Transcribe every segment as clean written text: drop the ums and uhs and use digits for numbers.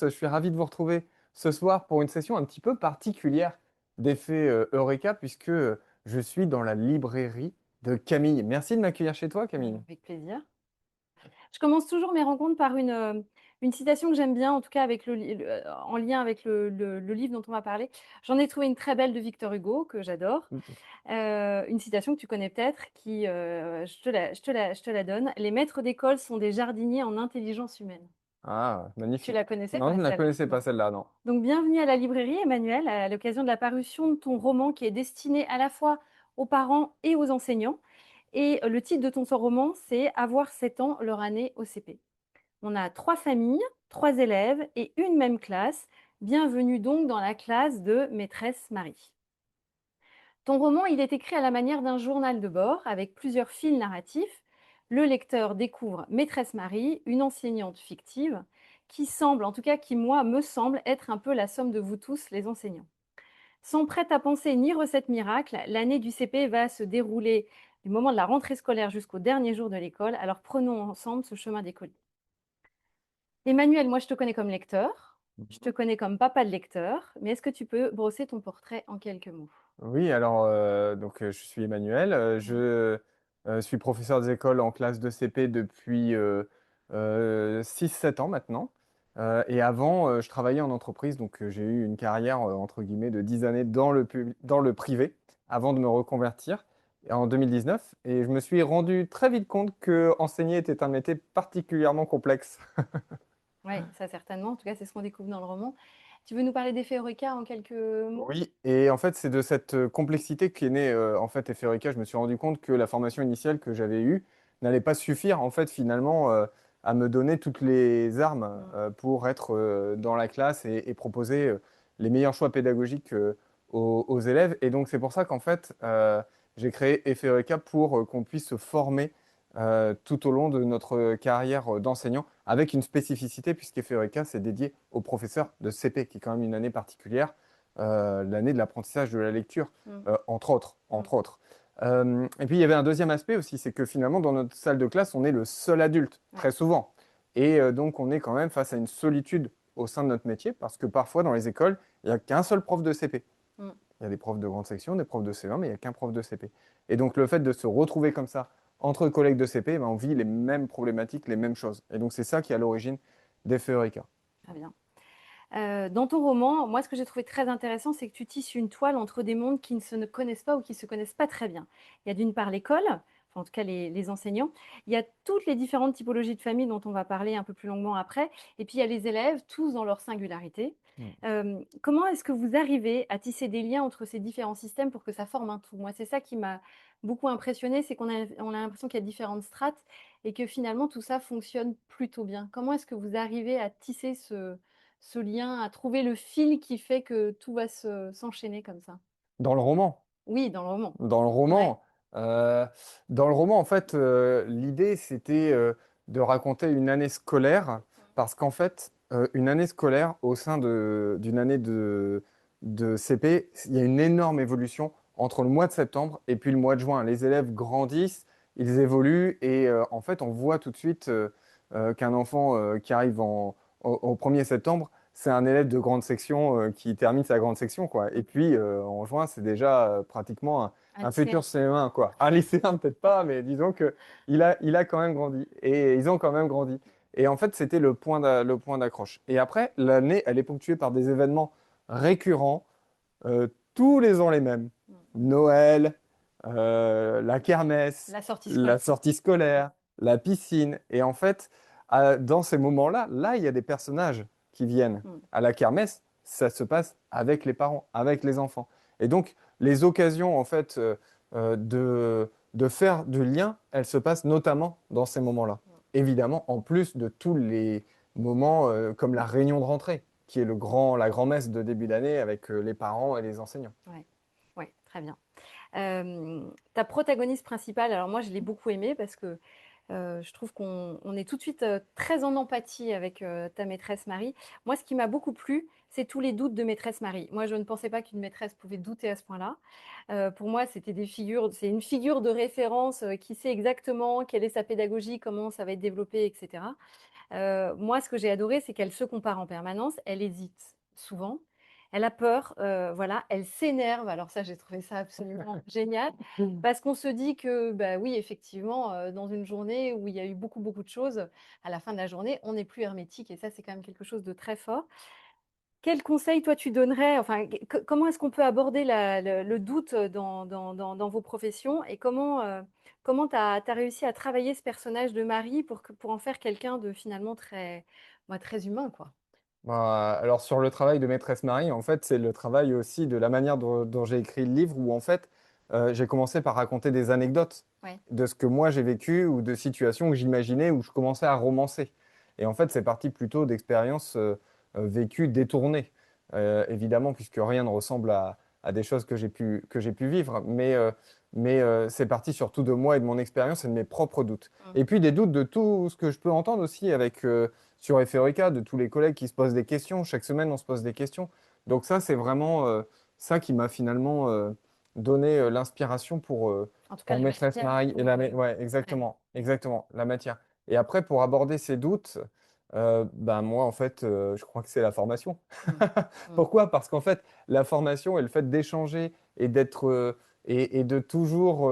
Je suis ravi de vous retrouver ce soir pour une session un petit peu particulière d'effet Eureka, puisque je suis dans la librairie de Camille. Merci de m'accueillir chez toi, Camille. Avec plaisir. Je commence toujours mes rencontres par une citation que j'aime bien, en tout cas avec en lien avec le livre dont on va parler. J'en ai trouvé une très belle de Victor Hugo que j'adore. Une citation que tu connais peut-être qui, je te la donne: «Les maîtres d'école sont des jardiniers en intelligence humaine». Ah, Tu magnifique. la connaissais? Non, je Ouais, ne la celle-là. connaissais pas Bon. celle-là, non. Donc bienvenue à la librairie Emmanuel, à l'occasion de la parution de ton roman qui est destiné à la fois aux parents et aux enseignants. Et le titre de ton roman, c'est «Avoir 7 ans, leur année au CP». On a 3 familles, 3 élèves et une même classe. Bienvenue donc dans la classe de maîtresse Marie. Ton roman, il est écrit à la manière d'un journal de bord avec plusieurs fils narratifs. Le lecteur découvre maîtresse Marie, une enseignante fictive, qui semble, en tout cas qui moi me semble, être un peu la somme de vous tous, les enseignants. Sans prête à penser ni recette miracle, l'année du CP va se dérouler du moment de la rentrée scolaire jusqu'au dernier jour de l'école. Alors prenons ensemble ce chemin d'école. Emmanuel, moi je te connais comme lecteur, je te connais comme papa de lecteur, mais est-ce que tu peux brosser ton portrait en quelques mots? Oui, alors, je suis Emmanuel. Oui. Je suis professeur des écoles en classe de CP depuis 6-7 ans maintenant. Et avant, je travaillais en entreprise, donc j'ai eu une carrière, entre guillemets, de 10 années dans le privé avant de me reconvertir en 2019. Et je me suis rendu très vite compte que enseigner était un métier particulièrement complexe. Oui, ça certainement. En tout cas, c'est ce qu'on découvre dans le roman. Tu veux nous parler d'Effet Eureka en quelques mots? Oui, et en fait, c'est de cette complexité qu'est né en fait Effet Eureka. Je me suis rendu compte que la formation initiale que j'avais eue n'allait pas suffire en fait finalement à me donner toutes les armes Mm. pour être dans la classe et proposer les meilleurs choix pédagogiques aux élèves. Et donc c'est pour ça qu'en fait j'ai créé Effet Eureka pour qu'on puisse se former tout au long de notre carrière d'enseignant avec une spécificité puisqu'Effet Eureka c'est dédié aux professeurs de CP qui est quand même une année particulière, l'année de l'apprentissage de la lecture, Mm. entre autres. Mm. Entre autres. Et puis il y avait un deuxième aspect aussi, c'est que finalement dans notre salle de classe, on est le seul adulte, Ouais. très souvent. Et donc on est quand même face à une solitude au sein de notre métier, parce que parfois dans les écoles, il n'y a qu'un seul prof de CP. Mm. Il y a des profs de grande section, des profs de C1, mais il n'y a qu'un prof de CP. Et donc le fait de se retrouver comme ça entre collègues de CP, ben, on vit les mêmes problématiques, les mêmes choses. Et donc c'est ça qui est à l'origine d'Effet Eureka. Très bien. Dans ton roman, moi, ce que j'ai trouvé très intéressant, c'est que tu tisses une toile entre des mondes qui ne se ne connaissent pas ou qui ne se connaissent pas très bien. Il y a d'une part l'école, enfin, en tout cas les enseignants. Il y a toutes les différentes typologies de familles dont on va parler un peu plus longuement après. Et puis il y a les élèves, tous dans leur singularité. Mm. Comment est-ce que vous arrivez à tisser des liens entre ces différents systèmes pour que ça forme un tout? Moi, c'est ça qui m'a beaucoup impressionnée, c'est qu'on a l'impression qu'il y a différentes strates et que finalement tout ça fonctionne plutôt bien. Comment est-ce que vous arrivez à tisser ce lien, à trouver le fil qui fait que tout va s'enchaîner comme ça? Dans le roman, Oui, dans le roman. Dans le Ouais. roman, euh, en fait, l'idée, c'était de raconter une année scolaire, parce qu'en fait, une année scolaire au sein d'une année de CP, il y a une énorme évolution entre le mois de septembre et puis le mois de juin. Les élèves grandissent, ils évoluent, et en fait, on voit tout de suite qu'un enfant qui arrive au 1er septembre, c'est un élève de grande section qui termine sa grande section, quoi. Et Mmh. puis, en juin, c'est déjà pratiquement Un un futur lycéen. CM1, quoi. Un lycéen, peut-être pas, mais disons que il a quand même grandi. Et ils ont quand même grandi. Et en fait, c'était le point d'accroche. Et après, l'année, elle est ponctuée par des événements récurrents, tous les ans les mêmes. Mmh. Noël, la kermesse, La sortie la scolaire. sortie scolaire, la piscine. Et en fait, dans ces moments-là, là, il y a des personnages qui viennent. Mmh. À la kermesse, ça se passe avec les parents, avec les enfants. Et donc, les occasions, en fait, de faire du lien, elles se passent notamment dans ces moments-là. Mmh. Évidemment, en plus de tous les moments comme la réunion de rentrée, qui est la grand-messe de début d'année avec les parents et les enseignants. Ouais. Ouais, très bien. Ta protagoniste principale, alors moi je l'ai beaucoup aimée parce que je trouve qu'on est tout de suite très en empathie avec ta maîtresse Marie. Moi, ce qui m'a beaucoup plu, c'est tous les doutes de maîtresse Marie. Moi, je ne pensais pas qu'une maîtresse pouvait douter à ce point-là. Pour moi, c'est une figure de référence qui sait exactement quelle est sa pédagogie, comment ça va être développé, etc. Moi, ce que j'ai adoré, c'est qu'elle se compare en permanence, elle hésite souvent, elle a peur, voilà, elle s'énerve. Alors ça, j'ai trouvé ça absolument génial parce qu'on se dit que, bah, oui, effectivement, dans une journée où il y a eu beaucoup, beaucoup de choses, à la fin de la journée, on n'est plus hermétique et ça, c'est quand même quelque chose de très fort. Quel conseil, toi, tu donnerais? Enfin, comment est-ce qu'on peut aborder le doute dans vos professions et comment tu as réussi à travailler ce personnage de Marie pour en faire quelqu'un de finalement très, bah, très humain, quoi? Bah, alors sur le travail de maîtresse Marie, en fait, c'est le travail aussi de la manière dont j'ai écrit le livre, où en fait, j'ai commencé par raconter des anecdotes Ouais. de ce que moi j'ai vécu ou de situations que j'imaginais où je commençais à romancer. Et en fait, c'est parti plutôt d'expériences vécues détournées, évidemment, puisque rien ne ressemble à des choses que j'ai pu vivre. Mais c'est parti surtout de moi et de mon expérience et de mes propres doutes. Mmh. Et puis des doutes de tout ce que je peux entendre aussi avec sur FREK, de tous les collègues qui se posent des questions. Chaque semaine, on se pose des questions. Donc ça, c'est vraiment ça qui m'a finalement donné l'inspiration En tout cas, pour la Maîtresse matière Marie. pour écrire. Ouais, Ouais. exactement, exactement, la matière. Et après, pour aborder ces doutes, ben moi, en fait, je crois que c'est la formation. Mmh. Mmh. Pourquoi? Parce qu'en fait, la formation et le fait d'échanger et d'être et de toujours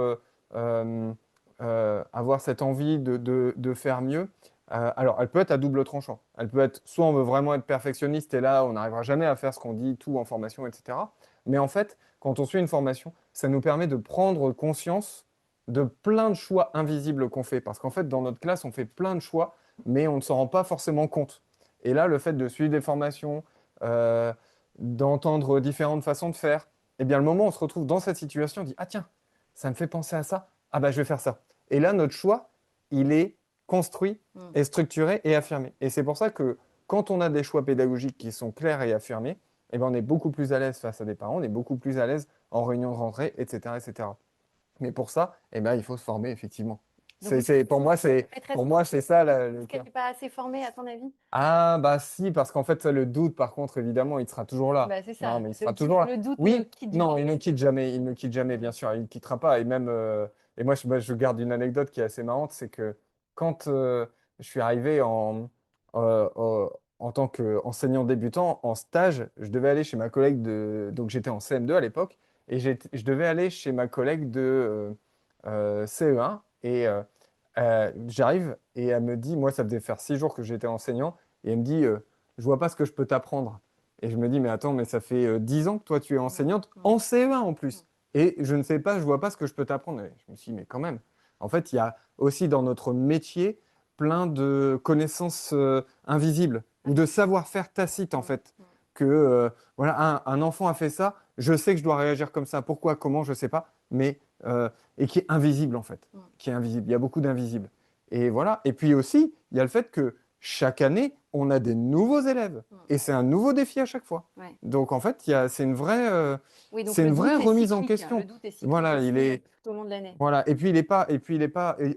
euh, avoir cette envie de faire mieux, alors elle peut être à double tranchant. Elle peut être soit on veut vraiment être perfectionniste et là on n'arrivera jamais à faire ce qu'on dit tout en formation, etc. Mais en fait, quand on suit une formation, ça nous permet de prendre conscience de plein de choix invisibles qu'on fait. Parce qu'en fait, dans notre classe, on fait plein de choix, mais on ne s'en rend pas forcément compte. Et là, le fait de suivre des formations, euh, d'entendre différentes façons de faire, eh bien, le moment où on se retrouve dans cette situation, on dit, ah tiens, ça me fait penser à ça, ah bah je vais faire ça. Et là, notre choix, il est construit, Mmh. est structuré et affirmé. Et c'est pour ça que quand on a des choix pédagogiques qui sont clairs et affirmés, eh ben, on est beaucoup plus à l'aise face à des parents, on est beaucoup plus à l'aise en réunion de rentrée, etc., etc. Mais pour ça, eh ben, il faut se former, effectivement. Donc vous trouvez maîtresse Pour moi, c'est ça le qu'elle cœur. n'est pas assez formée à ton avis? Ah, bah si, parce qu'en fait, ça, le doute, par contre, évidemment, il sera toujours là. Bah, c'est Non, ça, mais il sera toujours là. le doute ne Oui, quitte non, jamais. il ne quitte jamais, Mmh. bien sûr, il ne quittera pas. Et même, et moi, je garde une anecdote qui est assez marrante, c'est que quand je suis arrivé en tant qu'enseignant débutant, en stage, je devais aller chez ma collègue donc j'étais en CM2 à l'époque, et je devais aller chez ma collègue de CE1, et j'arrive et elle me dit, moi ça faisait faire 6 jours que j'étais enseignant, et elle me dit, je vois pas ce que je peux t'apprendre. Et je me dis, mais attends, mais ça fait 10 ans que toi tu es Mmh. enseignante, Mmh. en CE1 en Mmh. plus. Et je ne sais pas, je vois pas ce que je peux t'apprendre. Et je me suis dit, mais quand même, en fait, il y a aussi dans notre métier plein de connaissances invisibles ou de savoir-faire tacite en Mmh. fait. Mmh. Que voilà, un enfant a fait ça, je sais que je dois réagir comme ça. Pourquoi, comment, je sais pas, mais et qui est invisible en fait, Mmh. qui est invisible. Il y a beaucoup d'invisibles. Et voilà. Et puis aussi, il y a le fait que chaque année, on a des nouveaux élèves. Mmh. Et c'est un nouveau défi à chaque fois. Ouais. Donc en fait, Oui, donc c'est le une vraie doute est remise en cyclique, hein. Le question. doute est cyclique Voilà, aussi, tout au long de l'année. voilà. Et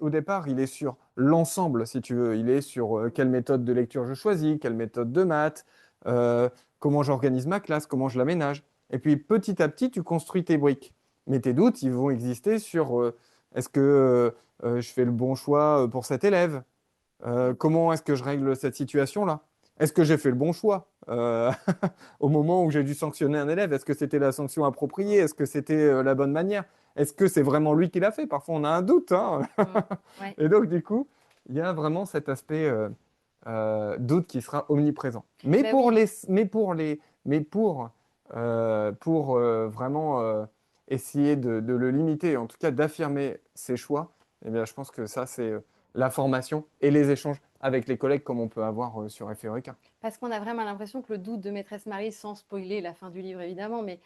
au départ, il est sur l'ensemble, si tu veux. Il est sur Mmh. quelle méthode de lecture je choisis, quelle méthode de maths, euh, comment j'organise ma classe, comment je l'aménage. Et puis petit à petit, tu construis tes briques. Mais tes doutes, ils vont exister sur est-ce que je fais le bon choix pour cet élève? Comment est-ce que je règle cette situation-là? Est-ce que j'ai fait le bon choix au moment où j'ai dû sanctionner un élève? Est-ce que c'était la sanction appropriée? Mmh. Est-ce que c'était la bonne manière? Est-ce que c'est vraiment lui qui l'a fait? Parfois, on a un doute, hein. Mmh. Ouais. Et donc, du coup, il y a vraiment cet aspect doute qui sera omniprésent. Bah, oui. Pour vraiment essayer de le limiter, en tout cas d'affirmer ses choix, eh bien, je pense que ça, c'est la formation et les échanges avec les collègues comme on peut avoir sur FEORECA. Parce qu'on a vraiment l'impression que le doute de maîtresse Marie, sans spoiler la fin du livre évidemment, mais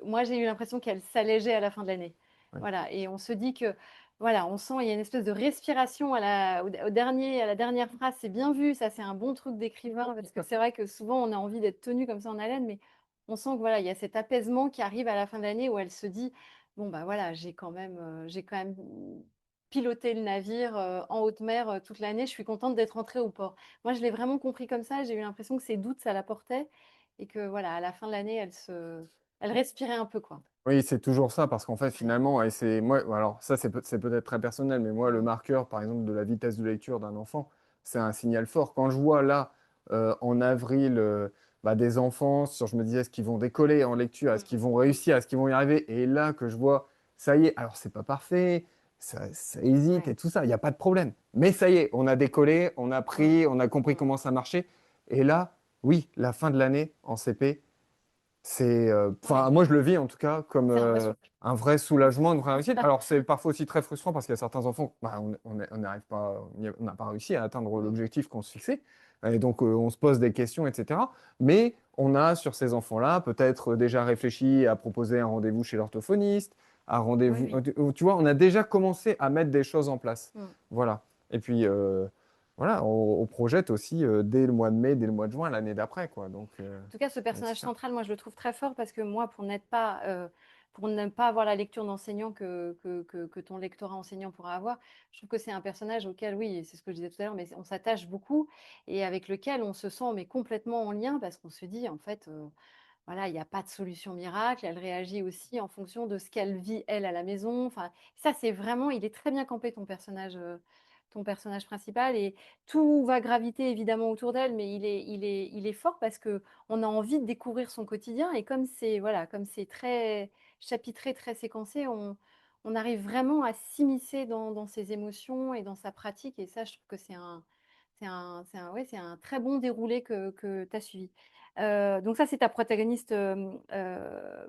moi j'ai eu l'impression qu'elle s'allégeait à la fin de l'année. Oui. Voilà, et on se dit que, voilà, on sent, il y a une espèce de respiration à la dernière phrase. C'est bien vu, ça c'est un bon truc d'écrivain, parce que c'est vrai que souvent on a envie d'être tenu comme ça en haleine, mais on sent que voilà, il y a cet apaisement qui arrive à la fin de l'année où elle se dit, bon bah voilà, j'ai quand même piloté le navire en haute mer toute l'année, je suis contente d'être rentrée au port. Moi, je l'ai vraiment compris comme ça. J'ai eu l'impression que ses doutes, ça la portait et que voilà, à la fin de l'année, elle respirait un peu, quoi. Oui, c'est toujours ça, parce qu'en fait, finalement, et c'est moi, alors ça, c'est peut-être très personnel, mais moi, le Mmh. marqueur, par exemple, de la vitesse de lecture d'un enfant, c'est un signal fort. Quand je vois là, en avril, bah, des enfants, je me disais, est-ce qu'ils vont décoller en lecture, est-ce qu'ils vont réussir, est-ce qu'ils vont y arriver? Et là, que je vois, ça y est, alors c'est pas parfait, ça hésite Ouais. et tout ça, il n'y a pas de problème. Mais ça y est, on a décollé, on a Mm. pris, on a compris Mm. comment ça marchait. Et là, oui, la fin de l'année en CP, c'est, enfin, Ouais. moi, je le vis en tout cas comme C'est un vrai soulagement. un vrai soulagement, une vraie réussite. Alors, c'est parfois aussi très frustrant parce qu'il y a certains enfants, bah, on n'arrive pas, on n'a pas réussi à atteindre Mm. l'objectif qu'on se fixait. Et donc, on se pose des questions, etc. Mais on a sur ces enfants-là peut-être déjà réfléchi à proposer un rendez-vous chez l'orthophoniste, un Oui, rendez-vous. oui. Tu vois, on a déjà commencé à mettre des choses en place. Mm. Voilà. Et puis, voilà, on projette aussi dès le mois de mai, dès le mois de juin, l'année d'après, quoi. En tout cas, ce Donc c'est personnage ça. central, moi, je le trouve très fort parce que moi, pour ne pas avoir la lecture d'enseignant que ton lectorat enseignant pourra avoir, je trouve que c'est un personnage auquel, oui, et c'est ce que je disais tout à l'heure, mais on s'attache beaucoup et avec lequel on se sent mais complètement en lien parce qu'on se dit, en fait, voilà, il n'y a pas de solution miracle. Elle réagit aussi en fonction de ce qu'elle vit, elle, à la maison. Enfin, ça, c'est vraiment, il est très bien campé, ton personnage principal. Et tout va graviter évidemment autour d'elle, mais il est fort parce que on a envie de découvrir son quotidien. Et comme c'est, voilà, comme c'est très chapitré, très séquencé, on arrive vraiment à s'immiscer dans ses émotions et dans sa pratique. Et ça, je trouve que ouais, c'est un très bon déroulé que tu as suivi. Donc ça, c'est ta protagoniste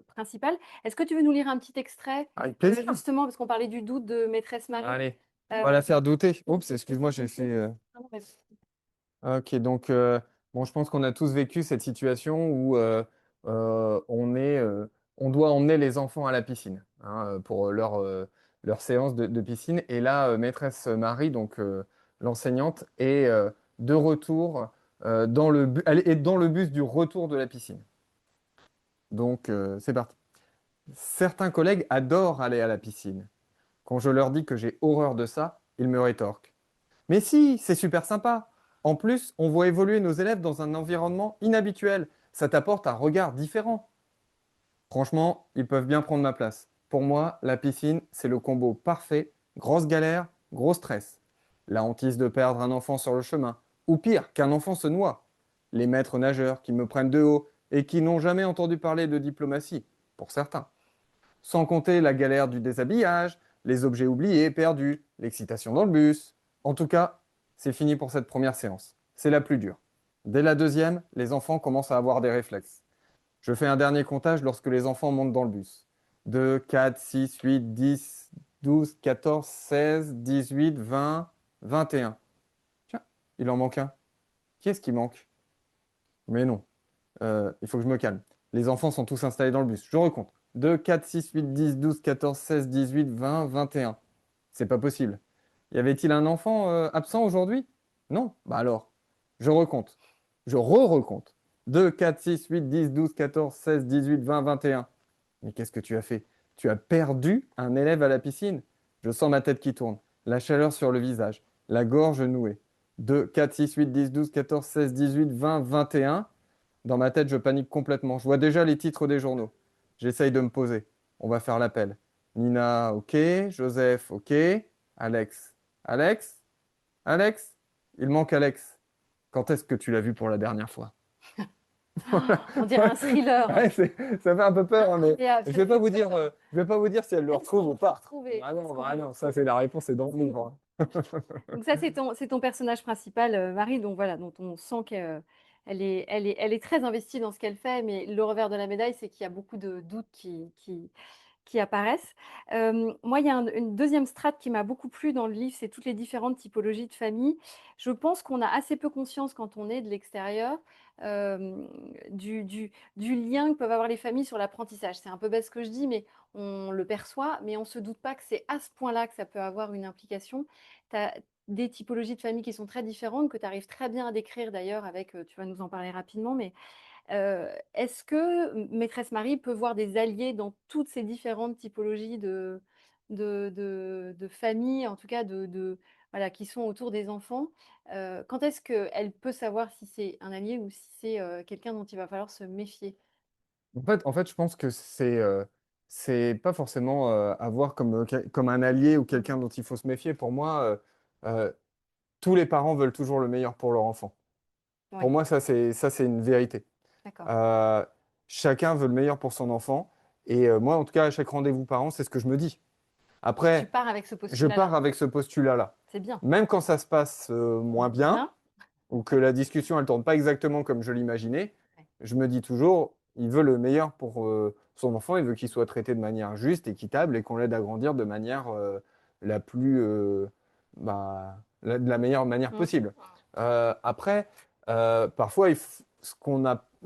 principale. Est-ce que tu veux nous lire un petit extrait, Avec plaisir. justement, parce qu'on parlait du doute de Maîtresse Marie. Allez, on Euh, va la faire douter. Oups, excuse-moi, j'ai fait. non, mais- Ok, donc bon, je pense qu'on a tous vécu cette situation où on doit emmener les enfants à la piscine hein, pour leur séance de piscine. Et là, maîtresse Marie, donc l'enseignante, est de retour elle est dans le bus du retour de la piscine. Donc c'est parti. Certains collègues adorent aller à la piscine. Quand je leur dis que j'ai horreur de ça, ils me rétorquent. Mais si, c'est super sympa. En plus, on voit évoluer nos élèves dans un environnement inhabituel. Ça t'apporte un regard différent. Franchement, ils peuvent bien prendre ma place. Pour moi, la piscine, c'est le combo parfait. Grosse galère, gros stress. La hantise de perdre un enfant sur le chemin. Ou pire, qu'un enfant se noie. Les maîtres nageurs qui me prennent de haut et qui n'ont jamais entendu parler de diplomatie, pour certains. Sans compter la galère du déshabillage, les objets oubliés, perdus, l'excitation dans le bus. En tout cas, c'est fini pour cette première séance. C'est la plus dure. Dès la deuxième, les enfants commencent à avoir des réflexes. Je fais un dernier comptage lorsque les enfants montent dans le bus. 2, 4, 6, 8, 10, 12, 14, 16, 18, 20, 21. Tiens, il en manque un. Qui est-ce qui manque? Mais non. Il faut que je me calme. Les enfants sont tous installés dans le bus. Je recompte. 2, 4, 6, 8, 10, 12, 14, 16, 18, 20, 21. C'est pas possible. Y avait-il un enfant absent aujourd'hui? Non. Bah alors, je recompte. Je re-recompte. 2, 4, 6, 8, 10, 12, 14, 16, 18, 20, 21. Mais qu'est-ce que tu as fait? Tu as perdu un élève à la piscine. Je sens ma tête qui tourne, la chaleur sur le visage, la gorge nouée. 2, 4, 6, 8, 10, 12, 14, 16, 18, 20, 21. Dans ma tête, je panique complètement. Je vois déjà les titres des journaux. J'essaye de me poser. On va faire l'appel. Nina, ok. Joseph, ok. Alex. Alex? Alex? Il manque Alex. Quand est-ce que tu l'as vu pour la dernière fois? On dirait un thriller. Ouais, ça fait un peu peur, hein, mais Incroyable, je ça vais pas fait vous très dire, peur. je vais pas vous dire si elle le Est-ce retrouve qu'on ou peut pas. retrouver? Est-ce qu'on Ah peut non, ça c'est la réponse, c'est dans le livre. Hein. Donc ça, c'est ton personnage principal, Marie, donc voilà, dont on sent elle est très investie dans ce qu'elle fait, mais le revers de la médaille, c'est qu'il y a beaucoup de doutes qui apparaissent. Moi, il y a une deuxième strate qui m'a beaucoup plu dans le livre, c'est toutes les différentes typologies de famille. Je pense qu'on a assez peu conscience quand on est de l'extérieur euh, du lien que peuvent avoir les familles sur l'apprentissage. C'est un peu bête ce que je dis, mais on le perçoit, mais on ne se doute pas que c'est à ce point-là que ça peut avoir une implication. Tu as des typologies de familles qui sont très différentes, que tu arrives très bien à décrire d'ailleurs avec, tu vas nous en parler rapidement, mais est-ce que Maîtresse Marie peut voir des alliés dans toutes ces différentes typologies de familles, en tout cas voilà, qui sont autour des enfants? Quand est-ce qu'elle peut savoir si c'est un allié ou si c'est quelqu'un dont il va falloir se méfier? En fait, je pense que c'est pas forcément à voir comme un allié ou quelqu'un Mhm. dont il faut se méfier. Pour moi, tous les parents veulent toujours le meilleur pour leur enfant. Pour Ouais, moi, ça, c'est une vérité. d'accord. Euh, Chacun veut le meilleur pour son enfant. Et moi, en tout cas, à chaque rendez-vous parent, c'est ce que je me dis. Et tu Après, pars avec ce je postulat-là. pars avec ce postulat-là. C'est bien. Même quand ça se passe moins bien, Bien. ou que la discussion elle tourne pas exactement comme je l'imaginais, Ouais. je me dis toujours, il veut le meilleur pour son enfant, il veut qu'il soit traité de manière juste, équitable, et qu'on l'aide à grandir de manière la plus, de la meilleure manière Mm. possible. Après, parfois,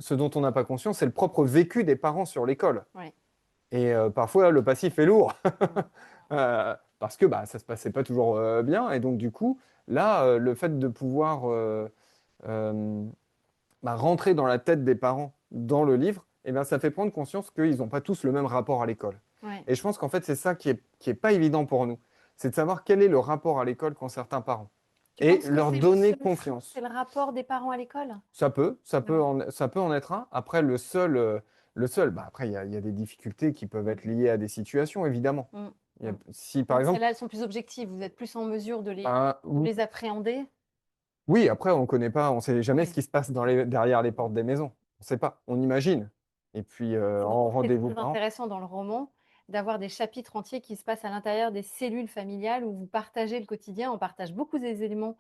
ce dont on n'a pas conscience, c'est le propre vécu des parents sur l'école. Ouais. Et parfois, le passif est lourd. Mm. Parce que ça se passait pas toujours bien. Et donc, du coup, là, le fait de pouvoir euh, rentrer dans la tête des parents dans le livre, eh bien, ça fait prendre conscience qu'ils n'ont pas tous le même rapport à l'école. Ouais. Et je pense qu'en fait, c'est ça qui est pas évident pour nous. C'est de savoir quel est le rapport à l'école qu'ont certains parents. Tu Et penses que leur c'est le donner seul frein, confiance. c'est le rapport des parents à l'école? Ça peut Ouais. en être un. Après, après, il y a des difficultés qui peuvent Mm. être liées à des situations, évidemment. Mm. Il y a- Mm. si, par Donc exemple, celles-là, elles sont plus objectives. Vous êtes plus en mesure ben, de les appréhender. oui, après, on connaît pas, on sait jamais ce Oui. qui se passe derrière les portes des maisons. On sait pas, on imagine. Et puis, C'est pour en ça que c'est rendez-vous très parents. intéressant dans le roman d'avoir des chapitres entiers qui se passent à l'intérieur des cellules familiales où vous partagez le quotidien. On partage beaucoup des éléments,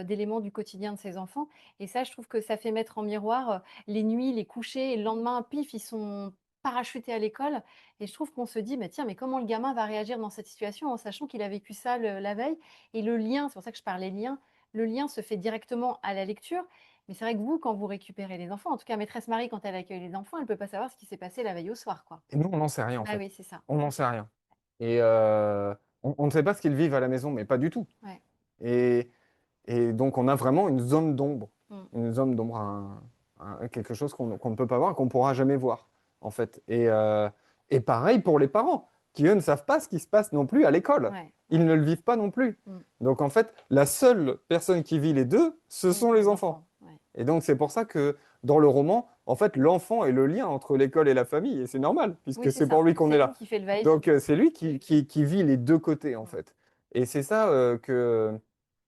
d'éléments du quotidien de ses enfants. Et ça, je trouve que ça fait mettre en miroir les nuits, les couchers, et le lendemain, pif, ils sont parachutés à l'école. Et je trouve qu'on se dit, mais tiens, mais comment le gamin va réagir dans cette situation en sachant qu'il a vécu ça la veille. Et le lien, c'est pour ça que je parlais lien, le lien se fait directement à la lecture. Mais c'est vrai que vous, quand vous récupérez les enfants, en tout cas maîtresse Marie, quand elle accueille les enfants, elle ne peut pas savoir ce qui s'est passé la veille au soir, quoi. Et nous, on n'en sait rien, en Bah fait. oui, c'est ça. On n'en sait rien. Et on ne sait pas ce qu'ils vivent à la maison, mais pas du tout. Ouais. Et, et donc, on a vraiment une zone d'ombre. Mm. Une zone d'ombre, quelque chose qu'on ne peut pas voir, qu'on ne pourra jamais voir, en fait. Et pareil pour les parents, qui, eux, ne savent pas ce qui se passe non plus à l'école. Ouais, Ils ouais. ne le vivent pas non plus. Mm. Donc, en fait, la seule personne qui vit les deux, ce Oui, sont c'est les les enfants. enfants. Ouais. Et donc, c'est pour ça que dans le roman, en fait, l'enfant est le lien entre l'école et la famille. Et c'est normal, Oui, puisque c'est c'est pour ça. lui qu'on C'est est lui là. qui fait le va-et-vient. Donc, c'est lui qui vit les deux côtés, en Mm. fait. Et c'est ça que,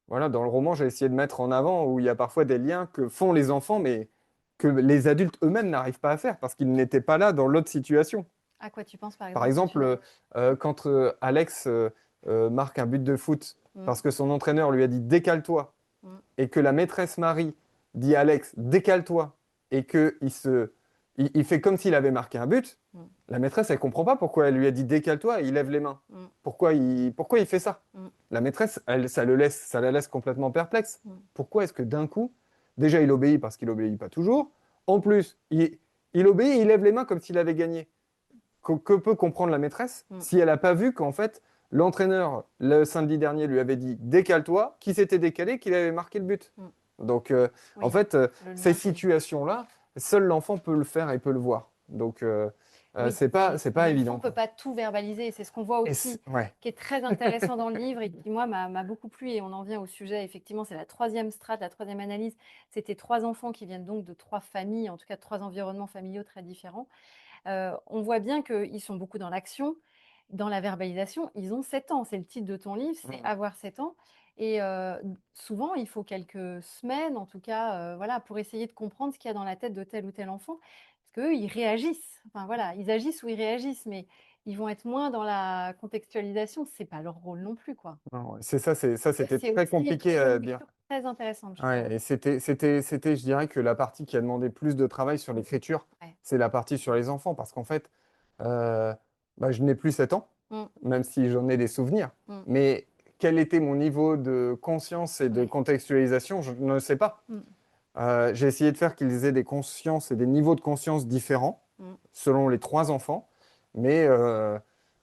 voilà, dans le roman, j'ai essayé de mettre en avant, où il y a parfois des liens que font les enfants, mais que les adultes eux-mêmes n'arrivent pas à faire, parce qu'ils n'étaient pas là dans l'autre situation. À quoi tu penses, par Par exemple, quand tu... exemple, quand Alex marque un but de foot, Mm. parce que son entraîneur lui a dit décale-toi, Mm. et que la maîtresse Marie dit à Alex décale-toi, et il fait comme s'il avait marqué un but, Mm. la maîtresse, elle comprend pas pourquoi elle lui a dit décale-toi et il lève les mains. Mm. Pourquoi il fait ça? Mm. La maîtresse, ça la laisse complètement perplexe. Mm. Pourquoi est-ce que d'un coup, déjà il obéit parce qu'il obéit pas toujours, en plus, il obéit et il lève les mains comme s'il avait gagné. Que peut comprendre la maîtresse Mm. si elle n'a pas vu qu'en fait, l'entraîneur, le samedi dernier, lui avait dit décale-toi, qu'il s'était décalé, qu'il avait marqué le but. Mm. Donc, en Oui, fait, le ces lien fait. situations-là, seul l'enfant peut le faire et peut le voir. Donc, Oui, c'est pas l'enfant évident, ne peut quoi. pas tout verbaliser. Et c'est ce qu'on voit aussi, Ouais. qui est très intéressant dans le livre et qui, moi, m'a beaucoup plu. Et on en vient au sujet, effectivement, c'est la troisième strate, la troisième analyse. C'était trois enfants qui viennent donc de trois familles, en tout cas de trois environnements familiaux très différents. On voit bien qu'ils sont beaucoup dans l'action, dans la verbalisation. Ils ont 7 ans, c'est le titre de ton livre, c'est Mm. avoir 7 ans. Et souvent, il faut quelques semaines, en tout cas, voilà, pour essayer de comprendre ce qu'il y a dans la tête de tel ou tel enfant. Parce qu'eux, ils réagissent. Enfin voilà, ils agissent ou ils réagissent, mais ils vont être moins dans la contextualisation. C'est pas leur rôle non plus, quoi. Non, ouais, ça, Ça, c'était c'est très aussi compliqué une à dire. lecture très intéressante, je trouve. Ouais, et je dirais que la partie qui a demandé plus de travail sur l'écriture, Ouais. c'est la partie sur les enfants, parce qu'en fait, euh, je n'ai plus 7 ans, Mm, même si j'en ai des souvenirs. mm, Mais quel était mon niveau de conscience et de ouais. contextualisation, je ne sais pas. Mm, J'ai essayé de faire qu'ils aient des consciences et des niveaux de conscience différents mm. selon les trois enfants, mais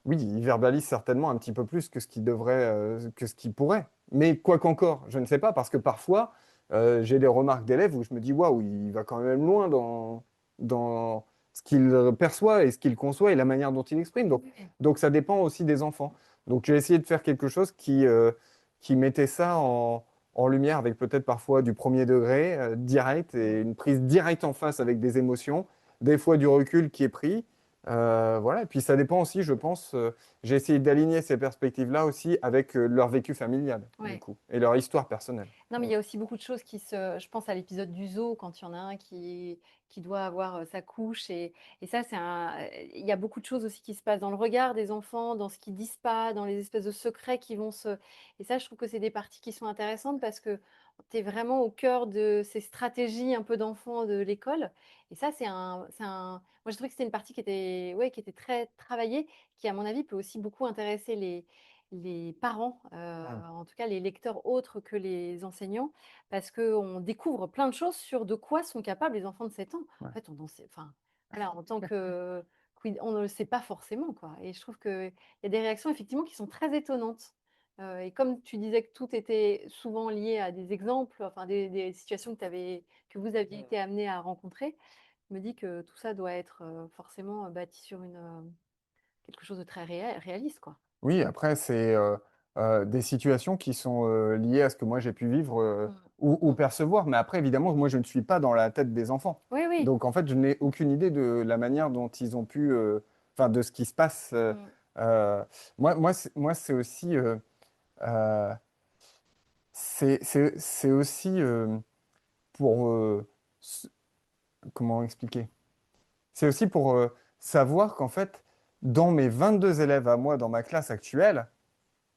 oui, ils verbalisent certainement un petit peu plus que ce qu'ils devraient, que ce qu'ils pourraient. Mais quoi qu'encore, je ne sais pas, parce que parfois, j'ai des remarques d'élèves où je me dis, waouh, il va quand même loin dans ce qu'il perçoit et ce qu'il conçoit et la manière dont il exprime. Donc ça dépend aussi des enfants. Donc j'ai essayé de faire quelque chose qui mettait ça en lumière avec peut-être parfois du premier degré, direct, et une prise directe en face avec des émotions, des fois du recul qui est pris, Voilà, et puis ça dépend aussi, je pense, j'ai essayé d'aligner ces perspectives-là aussi avec leur vécu familial, du Ouais. coup, et leur histoire personnelle. Non, mais il y a aussi beaucoup de choses qui se je pense à l'épisode du zoo quand il y en a un qui doit avoir, sa couche et ça c'est un il y a beaucoup de choses aussi qui se passent dans le regard des enfants, dans ce qu'ils disent pas, dans les espèces de secrets qui vont se et ça je trouve que c'est des parties qui sont intéressantes parce que tu es vraiment au cœur de ces stratégies un peu d'enfants de l'école et ça c'est un moi j'ai trouvé que c'était une partie qui était ouais, qui était très travaillée, qui à mon avis peut aussi beaucoup intéresser les parents, Mm. en tout cas les lecteurs autres que les enseignants, parce qu'on découvre plein de choses sur de quoi sont capables les enfants de 7 ans. Ouais. En fait, on en sait, enfin, voilà, en tant que on ne le sait pas forcément, quoi. Et je trouve qu'il y a des réactions effectivement qui sont très étonnantes. Et comme tu disais que tout était souvent lié à des exemples, enfin des situations que vous aviez été amenés à rencontrer, je me dis que tout ça doit être forcément bâti sur quelque chose de très réaliste, quoi. Oui, après, c'est des situations qui sont liées à ce que moi j'ai pu vivre Mm. ou Mm. percevoir. Mais après, évidemment, moi, je ne suis pas dans la tête des enfants. Oui, oui. Donc, en fait, je n'ai aucune idée de la manière dont ils ont pu, enfin, de ce qui se passe. Mm. Euh, moi, c'est aussi, euh, c'est aussi pour, s- comment expliquer? C'est aussi pour savoir qu'en fait, dans mes 22 élèves à moi, dans ma classe actuelle,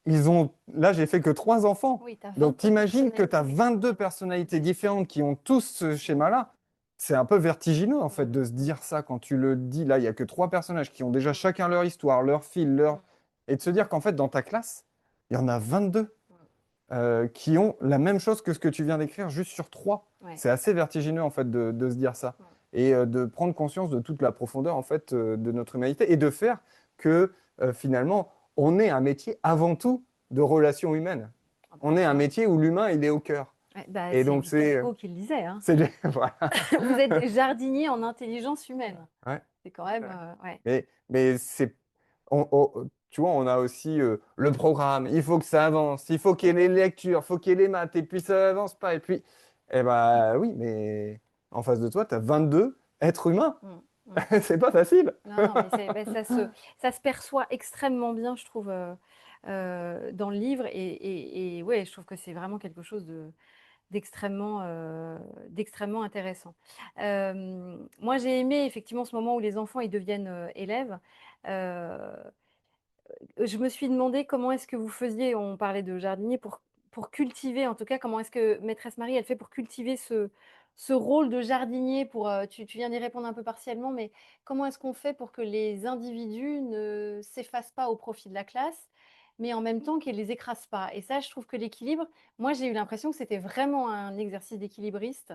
là, j'ai fait que 3 enfants. Oui, tu as Donc, 22 t'imagines que tu as personnalités. 22 personnalités différentes qui ont tous ce schéma-là. C'est un peu vertigineux, en fait, de se dire ça quand tu le dis. Là, il n'y a que 3 personnages qui ont déjà Mm. chacun leur histoire, leur fil, Mm. et de se dire qu'en fait, dans ta classe, il y en a 22 Mm. qui ont la même chose que ce que tu viens d'écrire, juste sur 3. Ouais. C'est assez vertigineux, en fait, de se dire ça. Mm. Et de prendre conscience de toute la profondeur, en fait, de notre humanité et de faire que, finalement, on est un métier avant tout de relations humaines. Ah bah, On est un voilà. métier où l'humain, il est au cœur. Ouais, bah, Et c'est donc, Victor Hugo qui le disait, hein. voilà. Vous êtes des jardiniers en intelligence humaine. Ouais. C'est quand même, Ouais. ouais. Mais tu vois, on a aussi le programme. Il faut que ça avance. Il faut qu'il y ait les lectures. Il faut qu'il y ait les maths. Et puis, ça avance pas. Et puis, eh ben oui, mais en face de toi, tu as 22 êtres humains. Mm. Mm. C'est pas facile. Non, non, mais bah, ça se perçoit extrêmement bien, je trouve, dans le livre. Et ouais, je trouve que c'est vraiment quelque chose d'extrêmement intéressant. Moi, j'ai aimé effectivement ce moment où les enfants ils deviennent élèves. Euh, je me suis demandé comment est-ce que vous faisiez, on parlait de jardinier, pour cultiver, en tout cas, comment est-ce que maîtresse Marie, elle fait pour cultiver ce rôle de jardinier pour, tu viens d'y répondre un peu partiellement, mais comment est-ce qu'on fait pour que les individus ne s'effacent pas au profit de la classe, mais en même temps qu'elles les écrasent pas? Et ça, je trouve que l'équilibre, moi, j'ai eu l'impression que c'était vraiment un exercice d'équilibriste.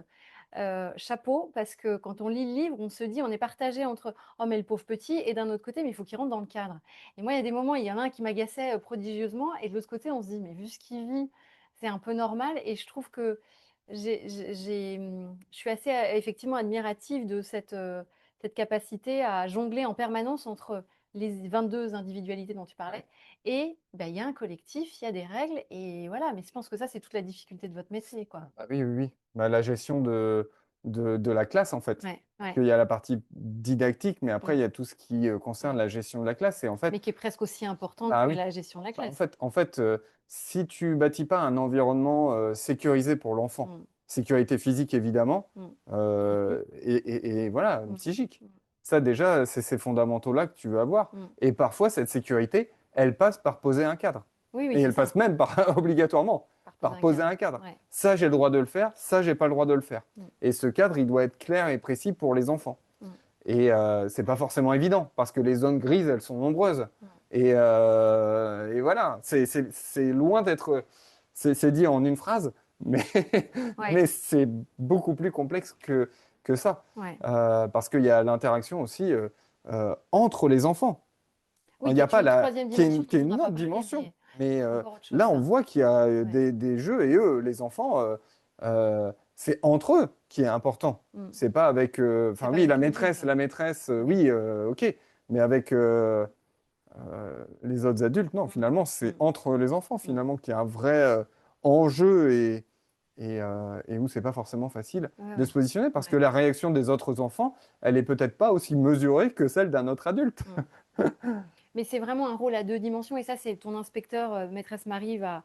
Chapeau, parce que quand on lit le livre, on se dit, on est partagé entre oh mais le pauvre petit et d'un autre côté, mais il faut qu'il rentre dans le cadre. Et moi, il y a des moments, il y en a un qui m'agaçait prodigieusement, et de l'autre côté, on se dit, mais vu ce qu'il vit, c'est un peu normal. Et je trouve que je suis assez effectivement admirative de cette capacité à jongler en permanence entre les 22 individualités dont tu parlais. Et ben, il y a un collectif, il y a des règles, et voilà. Mais je pense que ça, c'est toute la difficulté de votre métier, quoi. Ah oui, oui, oui. Bah, la gestion de la classe, en fait. Ouais, Parce ouais. qu'il y a la partie didactique, mais après, Mm, il y a tout ce qui concerne mm. la gestion de la classe. Et en fait, Mais qui est presque aussi importante bah que oui. la gestion de la Bah, en classe. fait, en fait, si tu bâtis pas un environnement sécurisé pour l'enfant, Mm, sécurité physique évidemment, mm. Psychique. et voilà, Mm, psychique. mm, Ça déjà, c'est ces fondamentaux-là que tu veux avoir. mm. Et parfois, cette sécurité, elle passe par poser un cadre. Oui, oui, Et c'est elle ça. passe même par, obligatoirement Par poser par un poser cadre. un cadre. Ouais. Ça, j'ai le droit de le faire, ça, j'ai pas le droit de le faire. Mm, Et ce cadre, il doit être clair et précis pour les enfants. mm, Et c'est pas forcément évident parce que les zones grises, elles sont nombreuses. mm. Et voilà, c'est loin d'être. C'est dit en une phrase, mais, Ouais, mais c'est beaucoup plus complexe que ça. ouais. Parce qu'il y a l'interaction aussi entre les enfants. Oui, Il n'y qui a est pas une la. troisième Qui est dimension une, dont qui est on n'a une pas autre parlé, dimension. mais Mais c'est encore autre chose, là, on ça. voit qu'il y a Ouais. des jeux et eux, les enfants, c'est entre eux qui est important. Mm. C'est pas avec. C'est Enfin, pas oui, avec les adultes. la maîtresse, Ouais. oui, ok. Mais avec les autres adultes, non, Mm, finalement, c'est mm, entre les enfants, mm. finalement, qu'il y a un vrai enjeu et où c'est pas forcément facile Ouais, de ouais. se positionner parce que Ouais. la réaction des autres enfants, elle est peut-être pas aussi mesurée que celle d'un autre adulte. Mmh. Mais c'est vraiment un rôle à 2 dimensions et ça, c'est ton inspecteur, maîtresse Marie va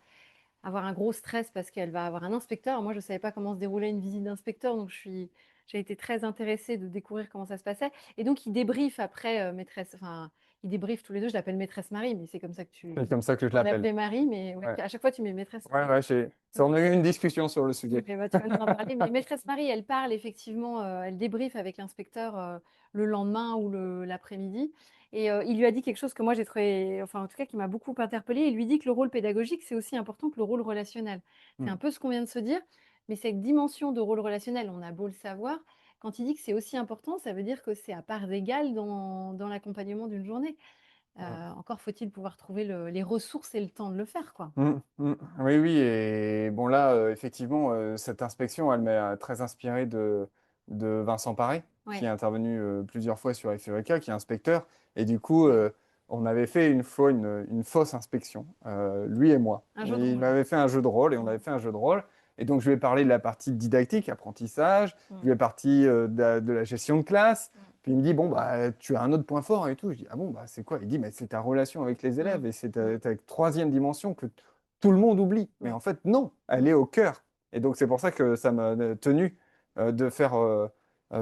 avoir un gros stress parce qu'elle va avoir un inspecteur. Moi, je ne savais pas comment se déroulait une visite d'inspecteur, donc j'ai été très intéressée de découvrir comment ça se passait et donc ils débriefent après, maîtresse enfin, ils débriefent tous les 2. Je l'appelle maîtresse Marie, mais c'est comme ça que C'est tu comme ça que je on l'appelle. l'appelait Marie, mais ouais, Ouais, à chaque fois tu mets maîtresse ouais, Marie. ouais, ça, on a eu une discussion sur le OK, sujet. bah, tu vas nous en parler, mais maîtresse Marie, elle parle effectivement, elle débriefe avec l'inspecteur, le lendemain ou l'après-midi et il lui a dit quelque chose que moi j'ai trouvé enfin, en tout cas, qui m'a beaucoup interpellée. Il lui dit que le rôle pédagogique, c'est aussi important que le rôle relationnel. C'est Mm. un peu ce qu'on vient de se dire, mais cette dimension de rôle relationnel, on a beau le savoir, quand il dit que c'est aussi important, ça veut dire que c'est à parts égales dans l'accompagnement d'une journée. Encore faut-il pouvoir trouver les ressources et le temps de le faire, quoi. Mm, mm. Oui, oui, et bon là, effectivement, cette inspection, elle m'a très inspiré de Vincent Paré, qui est Ouais, intervenu plusieurs fois sur FURECA, qui est inspecteur, et du coup, ouais, on avait fait une fois une fausse inspection, lui et moi. un jeu de Et il rôle. m'avait fait un jeu de rôle, et on Mmh. avait fait un jeu de rôle, et donc je lui ai parlé de la partie didactique, apprentissage, je Mmh. lui ai parlé de la gestion de classe, Mmh. puis il me dit, bon, bah, tu as un autre point fort et tout. Je dis, ah bon, bah, c'est quoi? Il dit, mais c'est ta relation avec les Mmh. élèves et c'est Mmh. ta troisième dimension que tout le monde oublie. Mais Ouais. en fait, non, elle Mmh. est au cœur. Et donc, c'est pour ça que ça m'a tenu de faire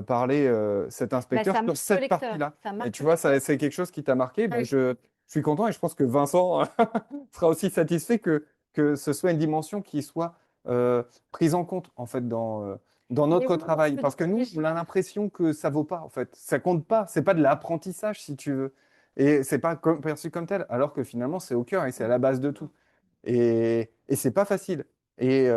parler cet Bah, inspecteur ça sur marque le cette lecteur, partie-là. ça Et marque tu le vois, lecteur. c'est quelque chose qui t'a marqué. Ah Ben, oui. je suis content et je pense que Vincent sera aussi satisfait que ce soit une dimension qui soit prise en compte, en fait, dans Mais notre oui, parce travail. que Parce que nous, on déjà a l'impression que ça vaut pas, en fait. Ça compte pas. C'est pas de l'apprentissage, si tu veux. Et c'est pas perçu comme tel, alors que finalement, c'est au cœur et c'est à mmh, la base de mmh, tout. Et c'est pas facile. Et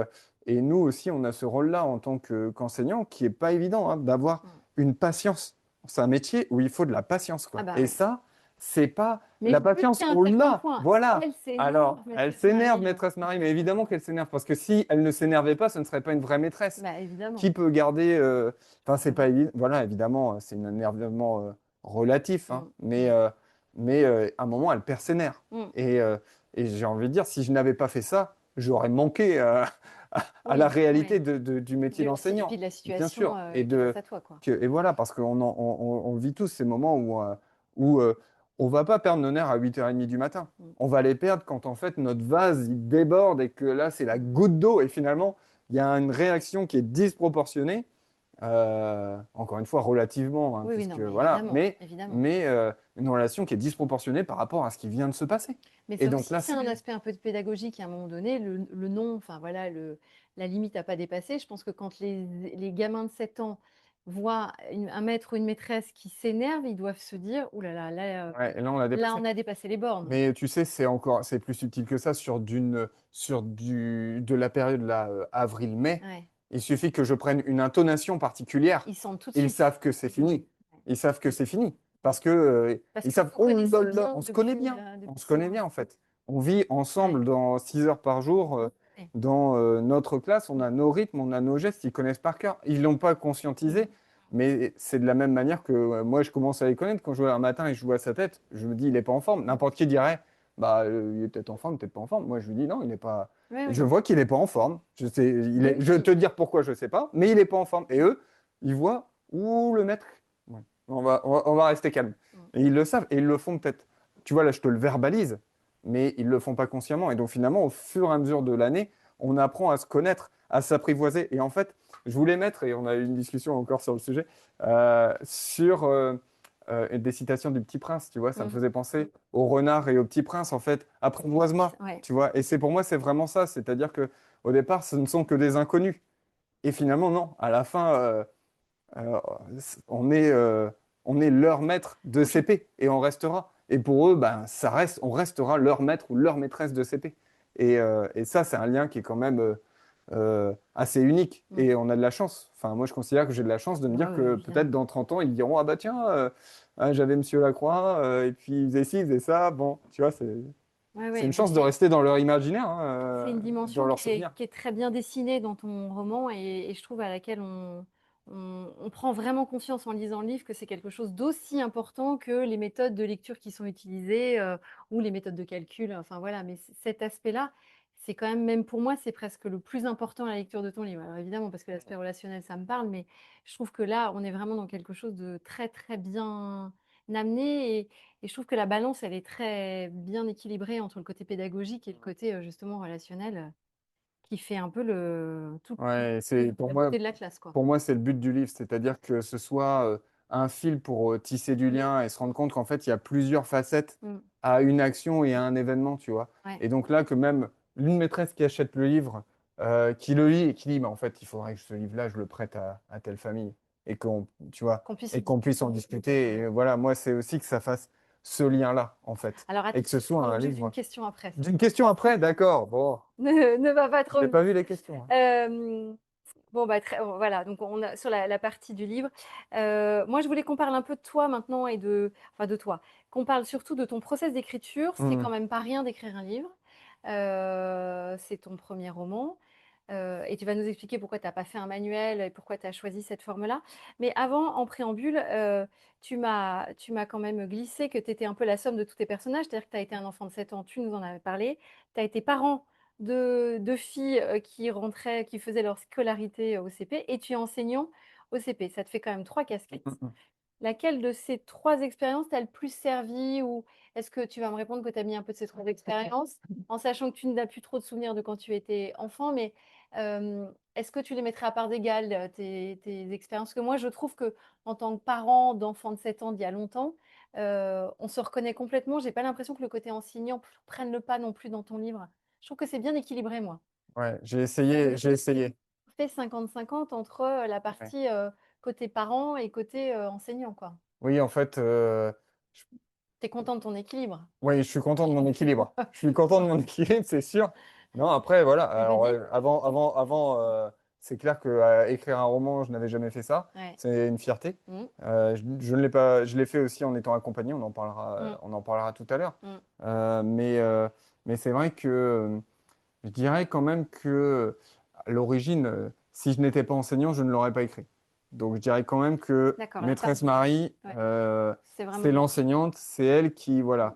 nous aussi, on a ce rôle-là en tant qu'enseignant qui est pas évident, hein, d'avoir mmh. une patience. C'est un métier où il faut de la patience, Ah quoi. bah, Et oui. ça, c'est pas Mais la patience, jusqu'à un on certain l'a, point, voilà. elle s'énerve, Alors, elle maîtresse s'énerve, Marie, maîtresse Marie, mais évidemment qu'elle s'énerve, parce que si elle ne s'énervait pas, ce ne serait pas une vraie maîtresse. bah, évidemment. Qui peut garder, enfin, c'est Mmh, pas évident, voilà, évidemment, c'est un énervement relatif, hein, mmh, mmh, mais à un moment, elle perd ses nerfs. mmh. Et, euh, et j'ai envie de dire, si je n'avais pas fait ça, j'aurais manqué à la Oui, réalité oui. du métier Et puis d'enseignant, de la bien situation, sûr. qui est face à toi, quoi. Et voilà, parce qu'on vit tous ces moments où on va pas perdre nos nerfs à 8h30 du matin. Mmh, On va les perdre quand en fait notre vase il déborde et que là c'est la mmh. goutte d'eau et finalement il y a une réaction qui est disproportionnée, encore une fois relativement, hein, Oui, oui, non, puisque mais voilà, évidemment, évidemment. une relation qui est disproportionnée par rapport à ce qui vient de se passer. Mais Et ça donc aussi, là, c'est un aspect un peu de pédagogique à un moment donné, le non, enfin voilà, la limite à pas dépasser. Je pense que quand les gamins de 7 ans voient un maître ou une maîtresse qui s'énerve, ils doivent se dire: «Ouh là là, ouais, et là on l'a là, dépassé. on a dépassé les bornes». Mais tu sais, c'est plus subtil que ça de la période là, avril-mai. Ouais, Il suffit que je prenne une intonation particulière. ils sentent tout de Ils suite. savent que c'est Mmh, fini. ouais. Ils savent que Mmh. c'est fini. Parce que, Parce ils que savent, vous oh là connaissez là, bien on se connaît bien. On depuis se 6 connaît mois. bien en fait. On vit Ouais, ensemble dans 6 heures par jour, ouais. dans notre classe. On Mmh, a nos rythmes, on a nos gestes. Ils connaissent par cœur. Ils l'ont pas conscientisé. mmh. Mais c'est de la même manière que moi, je commence à les connaître. Quand je vois un matin et je vois sa tête, je me dis, il n'est pas en forme. N'importe qui dirait, bah, il est peut-être en forme, peut-être pas en forme. Moi, je lui dis, non, il n'est pas. Oui, Je oui. vois qu'il n'est pas en forme. Oui, Je vais oui. te dire pourquoi, je ne sais pas, mais il n'est pas en forme. Et eux, ils voient où le mettre. Ouais. On va rester calme. Mmh. Et ils le savent et ils le font peut-être. Tu vois, là, je te le verbalise, mais ils ne le font pas consciemment. Et donc, finalement, au fur et à mesure de l'année, on apprend à se connaître, à s'apprivoiser. Et en fait, je voulais mettre, et on a eu une discussion encore sur le sujet, sur des citations du Petit Prince, tu vois, ça me Mmh. faisait penser au renard et au Petit Prince, en fait, apprivoise-moi, Ouais. tu vois. Et c'est pour moi, c'est vraiment ça, c'est-à-dire que au départ, ce ne sont que des inconnus. Et finalement, non, à la fin, euh, on est leur maître de CP et on restera. Et pour eux, ben, on restera leur maître ou leur maîtresse de CP. Et ça, c'est un lien qui est quand même assez unique. Mmh. Et on a de la chance. Enfin, moi, je considère que j'ai de la chance de me Ouais, dire ouais, que peut-être évidemment. dans 30 ans, ils diront, ah bah tiens, j'avais Monsieur Lacroix, et puis ils faisait ci, ils faisaient ça. Bon, tu vois, Ouais, c'est ouais, une mais chance de rester dans leur imaginaire, hein, c'est une dans dimension leurs souvenirs. qui est très bien dessinée dans ton roman et je trouve à laquelle on prend vraiment conscience en lisant le livre que c'est quelque chose d'aussi important que les méthodes de lecture qui sont utilisées ou les méthodes de calcul. Enfin voilà, mais cet aspect-là, c'est quand même, même pour moi, c'est presque le plus important à la lecture de ton livre. Alors évidemment, parce que l'aspect relationnel, ça me parle, mais je trouve que là, on est vraiment dans quelque chose de très, très bien amené et je trouve que la balance, elle est très bien équilibrée entre le côté pédagogique et le côté, justement relationnel, qui fait un peu le toute Ouais, c'est la beauté de la classe, quoi. pour moi, c'est le but du livre, c'est-à-dire que ce soit un fil pour tisser du Mmh, lien et se rendre compte qu'en fait, il y a plusieurs facettes mmh, à une action et à un événement, tu vois. ouais, Et donc là, que même l'une maîtresse qui achète le livre, qui le lit et qui dit, mais en fait, il faudrait que ce livre-là, je le prête à telle famille et qu'on, tu vois, qu'on puisse et y qu'on puisse en discuter. discuter. Et voilà, moi, c'est aussi que ça fasse ce lien-là, en fait, Alors et attends, que ce on soit parle un juste d'une livre. question après. D'une question après, d'accord. Bon, Ne va pas trop j'ai vite. pas vu les questions, hein. Bon, bah, voilà, donc on a sur la partie du livre. Moi, je voulais qu'on parle un peu de toi maintenant et enfin de toi, qu'on parle surtout de ton process d'écriture. C'est quand Mhm. même pas rien d'écrire un livre. C'est ton premier roman, et tu vas nous expliquer pourquoi tu as pas fait un manuel et pourquoi tu as choisi cette forme-là. Mais avant, en préambule, tu m'as quand même glissé que tu étais un peu la somme de tous tes personnages. C'est-à-dire que tu as été un enfant de 7 ans, tu nous en avais parlé. Tu as été parent de filles, qui faisaient leur scolarité au CP et tu es enseignant au CP. Ça te fait quand même 3 casquettes. Mhm. Laquelle de ces 3 expériences t'a le plus servi ou est-ce que tu vas me répondre que tu as mis un peu de ces 3 expériences en sachant que tu n'as plus trop de souvenirs de quand tu étais enfant, mais est-ce que tu les mettrais à part d'égale, tes expériences? Parce que moi, je trouve que en tant que parent d'enfants de 7 ans d'il y a longtemps, on se reconnaît complètement. J'ai pas l'impression que le côté enseignant prenne le pas non plus dans ton livre. Je trouve que c'est bien équilibré, moi. Ouais, j'ai essayé, j'ai essayé. Fait 50-50 entre, la Ouais. partie, côté parent et côté, enseignant, quoi. Oui, en fait, je, Tu es content de ton équilibre? oui, je suis content de mon équilibre. Je suis content de mon équilibre, c'est sûr. Non, après, voilà. Tu le Alors, dis? avant, c'est clair que écrire un roman, je n'avais jamais fait ça. Ouais. C'est une fierté. Mmh. Je ne l'ai pas, je l'ai fait aussi en étant accompagné. Mmh. On en parlera tout à l'heure. Mmh. Euh, mais, euh, mais c'est vrai que je dirais quand même que à l'origine, si je n'étais pas enseignant, je ne l'aurais pas écrit. Donc je dirais quand même que D'accord, la Maîtresse partie Marie, ouais, c'est c'est vraiment l'enseignante, c'est elle qui, mmh. voilà.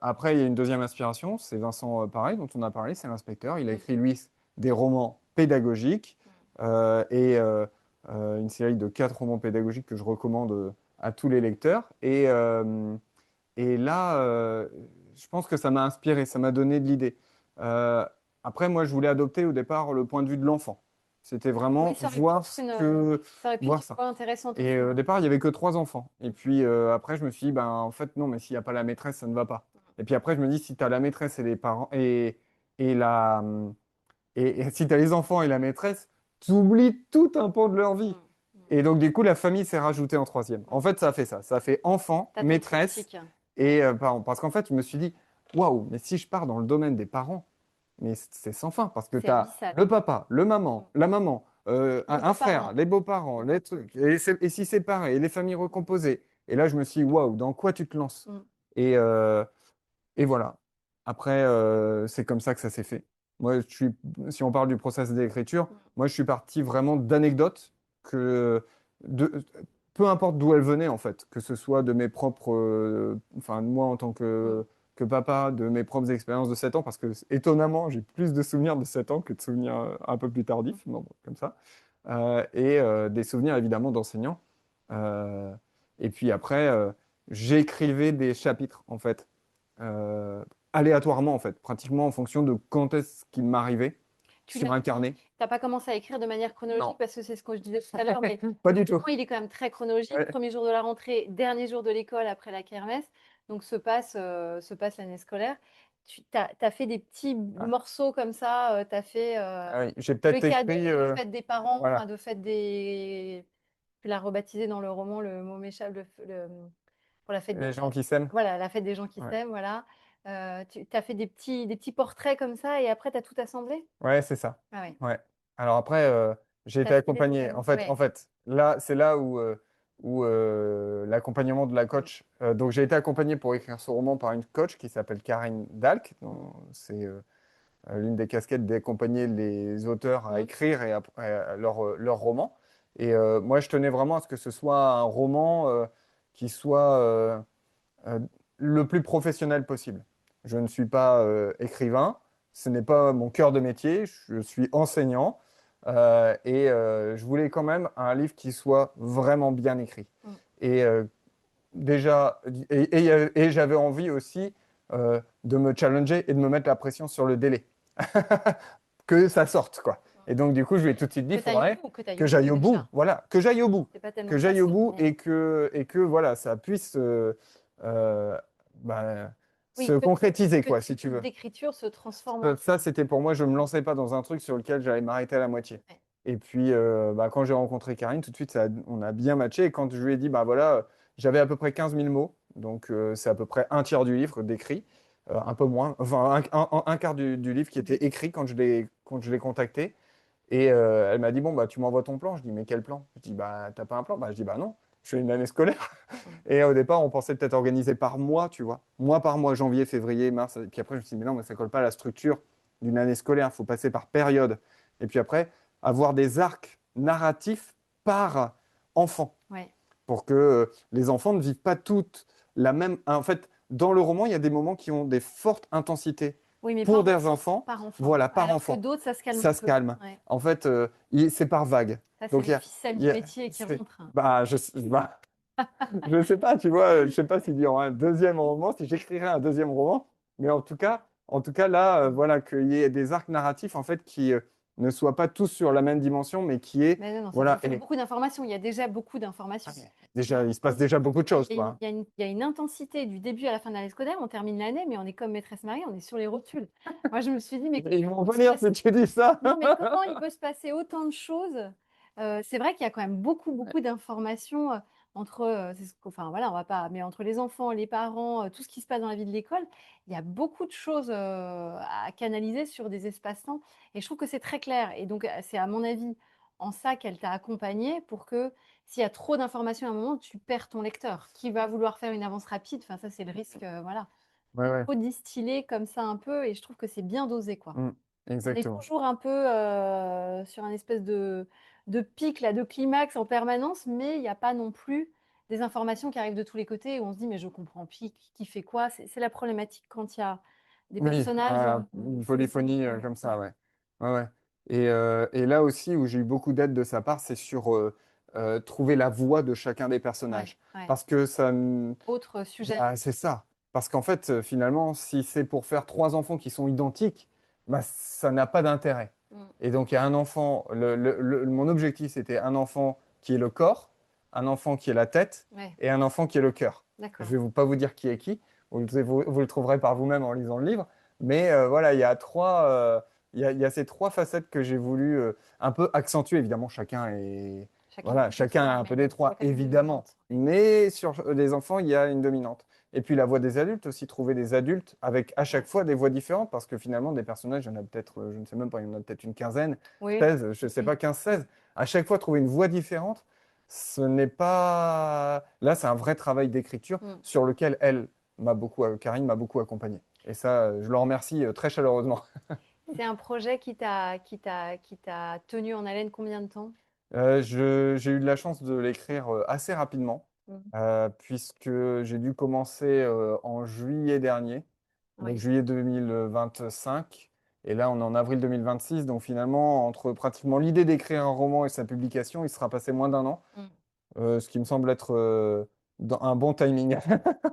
Après, il y a une deuxième inspiration, c'est Vincent Pareil, dont on a parlé, c'est l'inspecteur. Il a Mmh. écrit, lui, des romans pédagogiques Mmh. et une série de 4 romans pédagogiques que je recommande à tous les lecteurs. Et là, je pense que ça m'a inspiré, ça m'a donné de l'idée. Euh, Après, moi, je voulais adopter au départ le point de vue de l'enfant. C'était Oui, vraiment voir ça aurait pu être voir une ça. voie intéressante Et aussi. au départ, il n'y avait que 3 enfants. Et puis après, je me suis dit, ben, en fait, non, mais s'il n'y a pas la maîtresse, ça ne va pas. Et puis après, je me dis, si tu as la maîtresse et les parents, et, la, et si tu as les enfants et la maîtresse, tu oublies tout un pan de leur vie. Mmh. Mmh. Et donc, du coup, la famille s'est rajoutée en troisième. En Mmh. fait, ça a fait ça. Ça a fait enfant, Tu ton maîtresse triptyque. et parents. Parce qu'en fait, je me suis dit, waouh, mais si je pars dans le domaine des parents, mais c'est sans fin. Parce que C'est tu as abyssal. le papa, le Mmh. maman, la maman, Les un frère, beaux-parents. les beaux-parents, Mmh. les trucs, et si séparés, et les familles recomposées. Et là, je me suis dit, waouh, dans quoi tu te lances? Mmh. Et, euh, et voilà. Après, c'est comme ça que ça s'est fait. Moi, si on parle du process d'écriture, Mmh. moi, je suis parti vraiment d'anecdotes que, de, peu importe d'où elles venaient, en fait, que ce soit de mes propres, enfin, moi en tant Mmh. que papa, de mes propres expériences de 7 ans, parce que étonnamment, j'ai plus de souvenirs de 7 ans que de souvenirs un peu plus Mmh. tardifs, bon, comme ça. Et des souvenirs évidemment d'enseignants. Euh, et puis après, j'écrivais des chapitres, en fait euh, aléatoirement en fait, pratiquement en fonction de quand est-ce qu'il m'arrivait Tu l'as sur un dit, carnet. tu as pas commencé à écrire de manière chronologique Non, parce que c'est ce que je disais tout à l'heure, mais pas ton du tout. roman, il est quand même très chronologique. Ouais. Premier jour de la rentrée, dernier jour de l'école après la kermesse, donc se passe l'année scolaire. Tu as fait des petits Ah, morceaux comme ça, tu as fait, ah oui, j'ai le peut-être cadet écrit, de fête des parents, enfin voilà, de fête des tu l'as rebaptisé dans le roman, le mot m'échappe, pour la fête des les gens qui s'aiment. voilà, la fête des gens qui Ouais, s'aiment, voilà. Tu as fait des petits portraits comme ça et après tu as tout assemblé? ouais, c'est ça. Ah ouais. Ouais. Alors après, j'ai Tu été as fait des accompagné. thèmes, En ouais. fait, là, c'est là où l'accompagnement de la Mmh. coach. Donc j'ai été accompagné pour écrire ce roman par une coach qui s'appelle Karine Dalk. Mmh. C'est l'une des casquettes d'accompagner les auteurs à Mmh. écrire leur roman. Et moi, je tenais vraiment à ce que ce soit un roman qui soit euh, le plus professionnel possible. Je ne suis pas écrivain, ce n'est pas mon cœur de métier, je suis enseignant et je voulais quand même un livre qui soit vraiment bien écrit. Mm. Et déjà, et j'avais envie aussi de me challenger et de me mettre la pression sur le délai, que ça sorte, quoi. Et donc, du coup, je lui ai tout de suite dit, il faudrait Que tu ailles que au bout j'aille au bout, déjà. voilà, que j'aille au bout, C'est pas tellement que j'aille au facile. bout Mais et que voilà, ça puisse euh, bah, se oui, concrétiser, que quoi, tes si tu types veux. d'écriture se transforment en Ça, c'était pour moi, je ne me lançais pas dans un truc sur lequel j'allais m'arrêter à la moitié. ouais. Et puis, bah, quand j'ai rencontré Karine, tout de suite, on a bien matché. Et quand je lui ai dit, bah voilà, j'avais à peu près 15 000 mots, donc c'est à peu près un tiers du livre d'écrit, un peu moins, enfin un quart du livre qui était écrit quand je l'ai contacté. Et elle m'a dit, bon, bah tu m'envoies ton plan. Je dis, mais quel plan? Je dis, bah t'as pas un plan? Bah je dis, bah non, je fais une année scolaire. Mm. Et au départ, on pensait peut-être organiser par mois, tu vois. Mois par mois, janvier, février, mars. Et puis après, je me suis dit, mais non, mais ça colle pas à la structure d'une année scolaire. Il faut passer par période. Et puis après, avoir des arcs narratifs par enfant. Ouais. Pour que les enfants ne vivent pas toutes la même. En fait, dans le roman, il y a des moments qui ont des fortes intensités Oui, mais pour par des enfant. enfants. Par enfant. Voilà, par Alors que enfant. d'autres, ça se calme un Ça se peu. calme. Ouais. En fait, c'est par vague. Ça, c'est Donc, les ficelles il du y a- métier qui rentrent. bah, je sais pas, tu vois, je sais pas s'il y aura un deuxième roman, si j'écrirai un deuxième roman, mais en tout cas là, voilà, qu'il y ait des arcs narratifs en fait qui ne soient pas tous sur la même dimension, mais qui est, Mais non, ça voilà, fait beaucoup d'informations. Il y a déjà beaucoup d'informations. déjà, il se passe déjà beaucoup de choses, Il y a quoi. il y a une intensité du début à la fin de l'année scolaire. On termine l'année, mais on est comme maîtresse Marie, on est sur les rotules. Moi, je me suis dit, mais Ils vont comment il se venir passe- si tu dis ça. non, mais comment il peut se passer autant de choses? C'est vrai qu'il y a quand même beaucoup d'informations entre, enfin voilà, on va pas, mais entre les enfants, les parents, tout ce qui se passe dans la vie de l'école, il y a beaucoup de choses à canaliser sur des espaces-temps. Et je trouve que c'est très clair. Et donc, c'est à mon avis en ça qu'elle t'a accompagné pour que s'il y a trop d'informations à un moment, tu perds ton lecteur qui va vouloir faire une avance rapide. Enfin, ça, c'est le risque, voilà. Ouais, Il ouais. faut distiller comme ça un peu et je trouve que c'est bien dosé, quoi. Mm, On est exactement. toujours un peu sur un espèce de pic, là, de climax en permanence, mais il n'y a pas non plus des informations qui arrivent de tous les côtés où on se dit, mais je comprends plus qui fait quoi. C'est la problématique quand il y a des Oui, personnages. une C'est polyphonie ouais, comme ça, ouais. Ouais, ouais. Et là aussi, où j'ai eu beaucoup d'aide de sa part, c'est sur trouver la voix de chacun des ouais, personnages. ouais. Parce que ça, Autre sujet. bah, c'est ça. Parce qu'en fait, finalement, si c'est pour faire trois enfants qui sont identiques, bah, ça n'a pas d'intérêt. Mm. Et donc, il y a un enfant, mon objectif, c'était un enfant qui est le corps, un enfant qui est la tête Ouais, et un enfant qui est le cœur. Je d'accord. vais pas vous dire qui est qui, vous le trouverez par vous-même en lisant le livre. Mais voilà, il y a ces trois facettes que j'ai voulu un peu accentuer. Évidemment, Chacun voilà, fait son chacun a truc, un peu des mais trois, chacun a une évidemment. dominante. Mais sur les enfants, il y a une dominante. Et puis la voix des adultes aussi, trouver des adultes avec à Ouais. chaque fois des voix différentes, parce que finalement, des personnages, il y en a peut-être, je ne sais même pas, il y en a peut-être une quinzaine, Oui, 16, je ne sais pas, 15, 16. À chaque fois, trouver une voix différente, ce n'est pas. Là, c'est un vrai travail d'écriture mm. sur lequel Karine m'a beaucoup accompagné. Et ça, je le remercie très chaleureusement. C'est un projet qui t'a tenu en haleine combien de temps? J'ai eu de la chance de l'écrire assez rapidement, Mm. puisque j'ai dû commencer en juillet dernier, donc Oui. juillet 2025, et là on est en avril 2026, donc finalement, entre pratiquement l'idée d'écrire un roman et sa publication, il sera passé moins d'un an, Mm. ce qui me semble être dans un bon timing.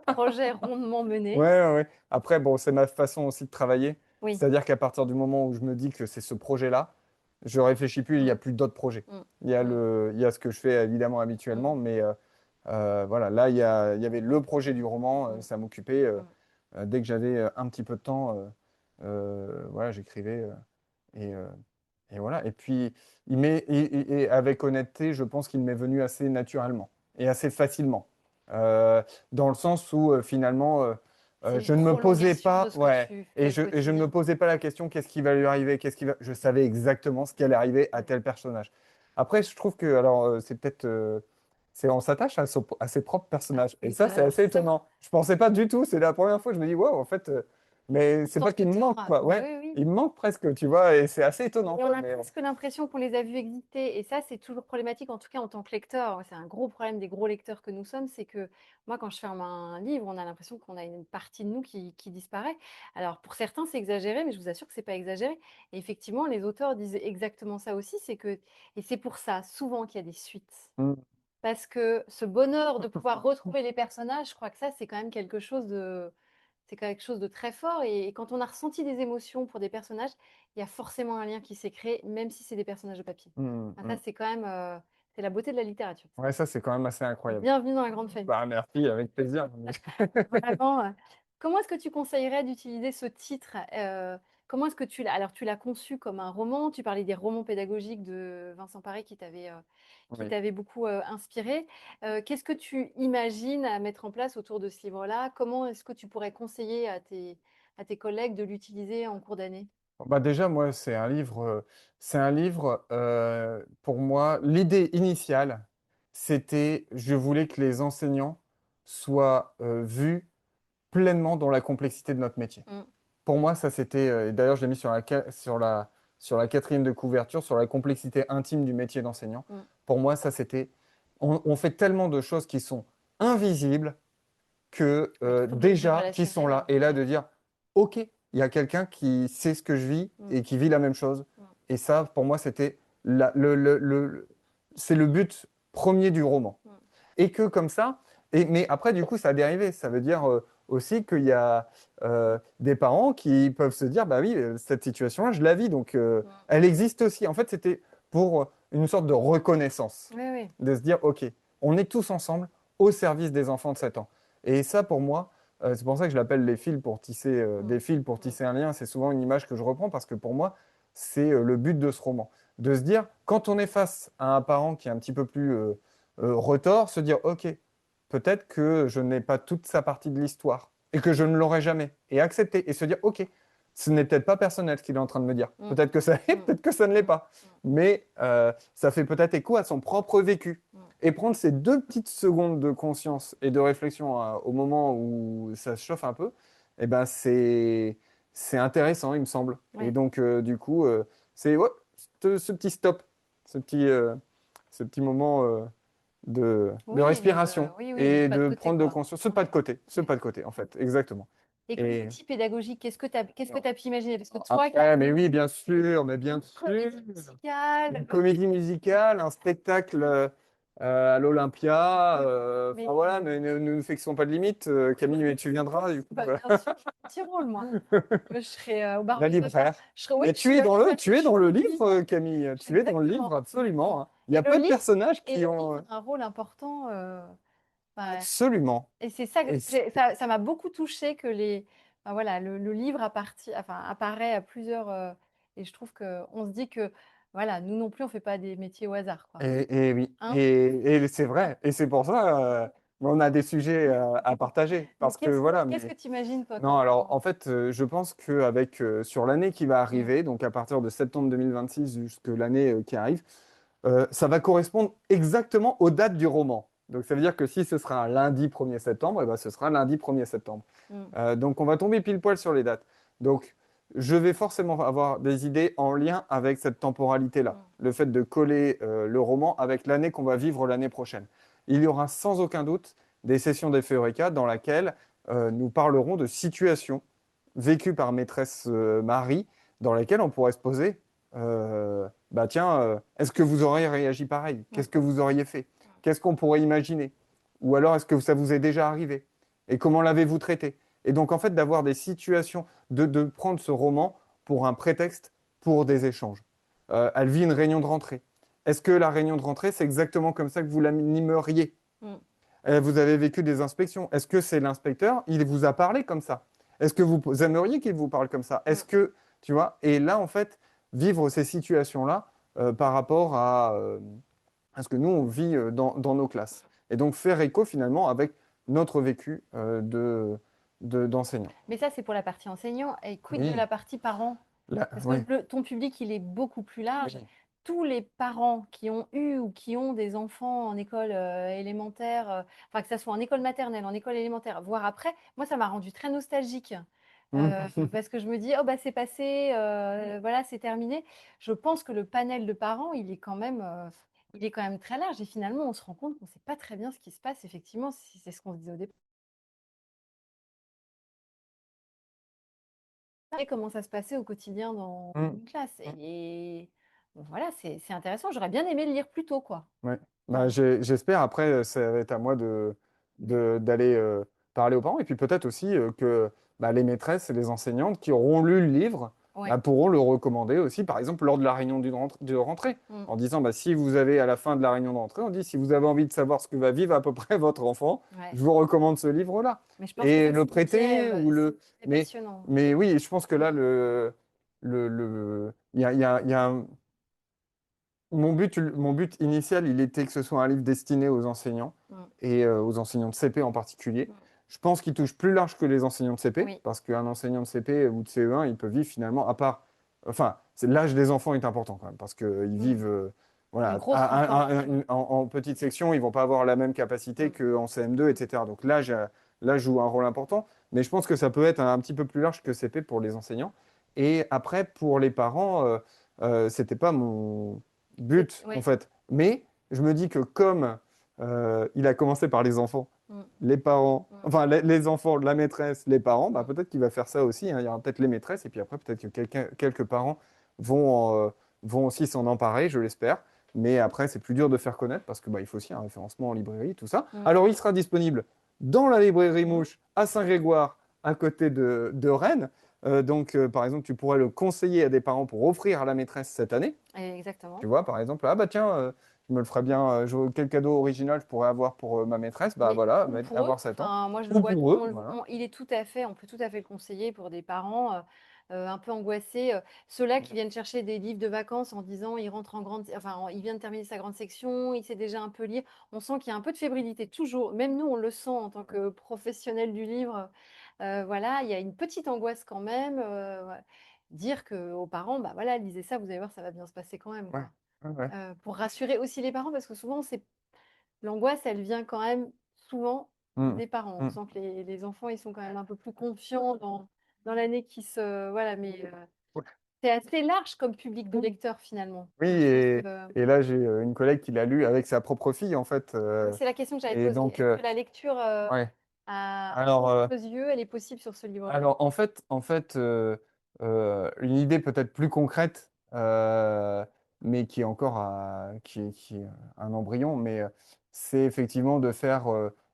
Projet rondement Ouais, mené. ouais, ouais. Après, bon, c'est ma façon aussi de travailler. Oui. C'est-à-dire qu'à partir du moment où je me dis que c'est ce projet-là, je réfléchis plus, il n'y a Mm. plus d'autres projets. Mm. Il y a ce que je fais évidemment habituellement, Mm. mais voilà, là, il y avait le projet du roman, Mm. ça m'occupait. Mm. Dès que j'avais un petit peu de temps, voilà, j'écrivais. Et, euh, et voilà. Et puis, et avec honnêteté, je pense qu'il m'est venu assez naturellement et assez facilement. Dans le sens où finalement, C'est une je ne me posais prolongation de pas, ce que ouais, tu fais au et je ne me quotidien. posais pas la question, qu'est-ce qui va lui arriver, je savais exactement ce qui allait arriver à Mm. tel personnage. Après, je trouve que, alors, c'est peut-être, on s'attache à ses propres personnages. Et Oui, ça, c'est alors assez ça, étonnant. Je pensais pas du tout. C'est la première fois que je me dis, wow, en fait, mais c'est pourtant pas tu qu'il me manque, t'auras. quoi. Mais Ouais. oui. il me manque presque, tu vois, et c'est assez étonnant, Et on quoi, a mais presque l'impression qu'on les a vus exister. Et ça, c'est toujours problématique, en tout cas en tant que lecteur. C'est un gros problème des gros lecteurs que nous sommes, c'est que moi, quand je ferme un livre, on a l'impression qu'on a une partie de nous qui disparaît. Alors, pour certains, c'est exagéré, mais je vous assure que c'est pas exagéré. Et effectivement, les auteurs disent exactement ça aussi, c'est que, et c'est pour ça, souvent, qu'il y a des suites. mm, Parce que ce bonheur de pouvoir retrouver les personnages, je crois que ça, c'est quand même quelque chose de, c'est quelque chose de très fort. Et quand on a ressenti des émotions pour des personnages, il y a forcément un lien qui s'est créé, même si c'est des personnages de papier. mm, Enfin, ça, mm. c'est quand même, c'est la beauté de la littérature. Ça. Ouais, ça, c'est quand même assez incroyable. Bienvenue dans la grande famille. Bah, merci, avec plaisir. Vraiment, comment est-ce que tu conseillerais d'utiliser ce titre? Comment est-ce que tu l'as alors tu l'as conçu comme un roman, tu parlais des romans pédagogiques de Vincent Paré qui Oui. t'avaient beaucoup, inspiré. Qu'est-ce que tu imagines à mettre en place autour de ce livre-là? Comment est-ce que tu pourrais conseiller à tes collègues de l'utiliser en cours d'année? Bah déjà, moi, pour moi, l'idée initiale, c'était, je voulais que les enseignants soient vus pleinement dans la complexité de notre métier. Mmh, Pour moi, ça, c'était, et d'ailleurs, je l'ai mis sur la quatrième de couverture, sur la complexité intime du métier d'enseignant. mmh. Pour moi, ça, c'était, on fait tellement de choses qui sont invisibles que Oui, qui sont difficiles déjà, qui sont là, relationnel. et là Ouais. de dire, OK, il y a quelqu'un qui sait ce que je vis Mmh, et qui vit la même chose. mmh, Et ça, pour moi, c'était c'est le but premier du roman. mmh, Et que comme ça, mais après, du coup, ça a dérivé. Ça veut dire aussi qu'il y a des parents qui peuvent se dire, bah oui, cette situation-là, je la vis, donc mmh. elle existe aussi. En fait, c'était pour une sorte de reconnaissance, Oui, oui. de se dire, OK, on est tous ensemble au service des enfants de 7 ans. Et ça, pour moi, c'est pour ça que je l'appelle les fils pour tisser, Mmh, des fils pour mmh, tisser un lien. C'est souvent une image que je reprends parce que pour moi, c'est le but de ce roman. De se dire, quand on est face à un parent qui est un petit peu plus retors, se dire, OK, peut-être que je n'ai pas toute sa partie de l'histoire et que je ne l'aurai jamais. Et accepter et se dire, OK, ce n'est peut-être pas personnel ce qu'il est en train de me dire. mmh, Peut-être que ça l'est, mmh, peut-être que ça ne l'est mmh, pas. Mais ça fait peut-être écho à son propre vécu. mmh, Et prendre ces 2 petites secondes de conscience et de réflexion au moment où ça se chauffe un peu, eh ben c'est intéressant, il me semble. Et ouais. donc, du coup, c'est ouais, ce petit stop, ce petit, euh, ce petit moment de Oui, respiration oui, oui, le et pas de de côté, prendre de quoi. conscience, ce pas Ouais, de côté, ce ouais. pas de côté, en fait, exactement. Et comme Et outil pédagogique, qu'est-ce que tu as pu imaginer? Parce que toi qui après, mais arrives oui, bien sûr, mais bien sûr, comédie musicale, une comédie musicale, un spectacle à l'Olympia, mais enfin voilà, mais ne nous fixons pas de limite. Camille, mais tu viendras, du coup. bah, bien sûr, je joue un petit rôle, moi. Je serai, au bar La de papa. libraire. Je serai oui, Mais tu es je dans le suis livre, Camille. Tu es dans le livre, exactement, exactement. absolument, hein. Il y Et a le peu de livre personnages et qui le ont livre a un rôle important, bah, absolument. et c'est ça que Et ça m'a beaucoup touchée que les enfin voilà, le livre apparaît à plusieurs, et je trouve qu'on se dit que, voilà, nous non plus, on fait pas des métiers au hasard, quoi. Et oui, Hein? et c'est vrai, et c'est pour ça on a des sujets à partager, Mais parce que voilà, qu'est-ce que mais tu imagines, toi, non, comme alors en fait, je pense qu'avec sur l'année qui va mmh, arriver, donc à partir de septembre 2026 jusque l'année qui arrive, ça va correspondre exactement aux dates du roman. Donc ça veut dire que si ce sera un lundi 1er septembre, eh ben, ce sera lundi 1er septembre. mmh, Donc on va tomber pile poil sur les dates. Donc je vais forcément avoir des idées en lien avec cette temporalité-là. mmh, Le fait de coller le roman avec l'année qu'on va vivre l'année prochaine. Il y aura sans aucun doute des sessions d'effet Eureka dans lesquelles nous parlerons de situations vécues par maîtresse Marie, dans lesquelles on pourrait se poser, bah tiens, est-ce que vous auriez réagi pareil? mmh, Qu'est-ce que vous auriez fait? Qu'est-ce qu'on pourrait imaginer? Ou alors est-ce que ça vous est déjà arrivé? Et comment l'avez-vous traité? Et donc en fait d'avoir des situations, de prendre ce roman pour un prétexte pour des échanges. Elle vit une réunion de rentrée. Est-ce que la réunion de rentrée, c'est exactement comme ça que vous l'animeriez? mmh, Vous avez vécu des inspections. Est-ce que c'est l'inspecteur? Il vous a parlé comme ça? Est-ce que vous aimeriez qu'il vous parle comme ça? mmh. Est-ce que, tu vois? Et là, en fait, vivre ces situations-là par rapport à ce que nous, on vit dans nos classes. Et donc faire écho finalement avec notre vécu d'enseignant. Mais ça, c'est pour la partie enseignant et quid de Oui, la partie parent? Parce que ouais, ton public, il est beaucoup plus large. oui. Tous les parents qui ont eu ou qui ont des enfants en école élémentaire, enfin que ça soit en école maternelle, en école élémentaire, voire après, moi, ça m'a rendu très nostalgique. Parce que je me dis: «Oh bah, c'est passé, voilà, c'est terminé». Je pense que le panel de parents, il est quand même très large et finalement, on se rend compte qu'on ne sait pas très bien ce qui se passe effectivement, si c'est ce qu'on se disait au départ. Et comment ça se passait au quotidien dans Mm. une classe et bon voilà, c'est intéressant. J'aurais bien aimé le lire plus tôt, quoi. Ouais. Bah, Voilà. j'espère. Après, ça va être à moi d'aller parler aux parents. Et puis peut-être aussi que bah, les maîtresses et les enseignantes qui auront lu le livre Ouais. bah, pourront le recommander aussi, par exemple, lors de la réunion de rentrée. Mmh. En disant, bah, si vous avez à la fin de la réunion de rentrée, on dit, si vous avez envie de savoir ce que va vivre à peu près votre enfant, Ouais. je vous recommande ce livre-là. Mais je pense que Et ça, le c'est un biais, prêter ou le... c'est Mais, passionnant. mais oui, je pense que là, Mmh. il y a mon but initial, il était que ce soit un livre destiné aux enseignants Mmh. et aux enseignants de CP en particulier. Mmh. Je pense qu'il touche plus large que les enseignants de CP, Oui. parce qu'un enseignant de CP ou de CE1, il peut vivre finalement, à part, enfin, l'âge des enfants est important quand même, parce qu'ils Mmh. vivent, Une voilà, grosse transformation. en petite section, ils vont pas avoir la même capacité Mmh. qu'en CM2, etc. Donc l'âge joue un rôle important, mais je pense que ça peut être un petit peu plus large que CP pour les enseignants. Et après, pour les parents, c'était pas mon but, en Ouais. fait. Mais je me dis que comme il a commencé par les enfants, Mmh. les parents, Mmh. enfin les enfants, la maîtresse, les parents, bah, Mmh. peut-être qu'il va faire ça aussi, hein. Il y aura peut-être les maîtresses, et puis après, peut-être que quelques parents vont, vont aussi s'en emparer, je l'espère. Mais après, c'est plus dur de faire connaître parce que bah, il faut aussi un référencement en librairie, tout ça. Mmh. Alors, il sera disponible dans la librairie Mouche à Saint-Grégoire, à côté de Rennes. Donc, par exemple, tu pourrais le conseiller à des parents pour offrir à la maîtresse cette année. Tu Exactement. vois, par exemple, ah bah tiens, je me le ferais bien, quel cadeau original je pourrais avoir pour ma maîtresse? Bah Mais voilà, ou pour eux, avoir 7 ans. enfin, moi je le Ou vois, pour eux, voilà. il est tout à fait, on peut tout à fait le conseiller pour des parents un peu angoissés, ceux-là qui viennent chercher des livres de vacances en disant il rentre en grande, enfin il vient de terminer sa grande section, il sait déjà un peu lire. On sent qu'il y a un peu de fébrilité toujours. Même nous, on le sent en tant que professionnels du livre. Voilà, il y a une petite angoisse quand même. Ouais. Dire aux parents, bah voilà, lisez ça, vous allez voir, ça va bien se passer quand même, Ouais, quoi. ouais, ouais. Pour rassurer aussi les parents, parce que souvent c'est l'angoisse, elle vient quand même souvent Mm, des parents. On mm. sent que les enfants, ils sont quand même un peu plus confiants dans l'année qui se... Voilà, mais Ouais. c'est assez large comme public de lecteurs finalement. Oui, Donc je pense que et là, j'ai une collègue qui l'a lu avec sa propre fille, en fait. c'est la question que j'avais Et posée. donc, Est-ce que la lecture ouais. à Alors, d'autres yeux, elle est possible sur ce livre-là? Alors, en fait une idée peut-être plus concrète, mais qui est encore qui est un embryon, mais c'est effectivement de faire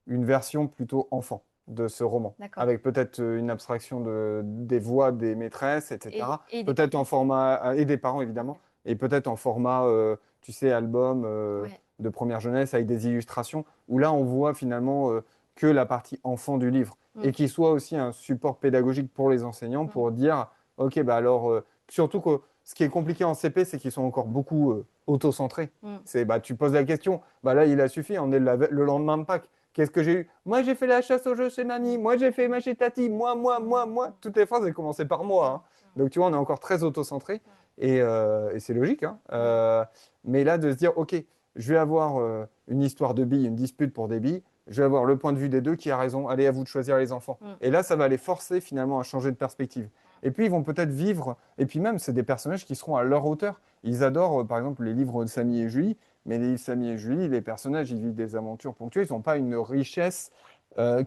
une version plutôt enfant de ce roman, D'accord. avec peut-être une abstraction des voix des maîtresses, etc. Et des Peut-être parents. en format, et des parents évidemment, Ouais. et peut-être en format, tu sais, album Ouais. de première jeunesse avec des illustrations, où là on voit finalement que la partie enfant du livre Mm, et qui soit aussi un support pédagogique pour les enseignants mm, pour dire, OK, bah alors, surtout que ce qui est compliqué en CP, c'est qu'ils sont encore beaucoup auto-centrés. mm, C'est, bah, tu poses la question, bah là, il a suffi, on est le lendemain de Pâques. Qu'est-ce que j'ai eu? Moi, j'ai fait la chasse au jeu chez mamie. mm, Moi, j'ai fait ma chez tati. Moi. mm, Toutes les phrases, elles commençaient par moi, mm, hein. Donc, tu vois, on est encore très auto-centré. Et c'est logique, hein. mm, Mais là, de se dire, OK, je vais avoir une histoire de billes, une dispute pour des billes. Je vais avoir le point de vue des deux qui a raison. Allez, à vous de choisir les enfants. mm, Et là, ça va les forcer finalement à changer de perspective. Et puis, ils vont peut-être vivre. Et puis même, c'est des personnages qui seront à leur hauteur. Ils adorent, par exemple, les livres de Samy et Julie. Mais les livres de Samy et Julie, les personnages, ils vivent des aventures ponctuelles. Ils n'ont pas une richesse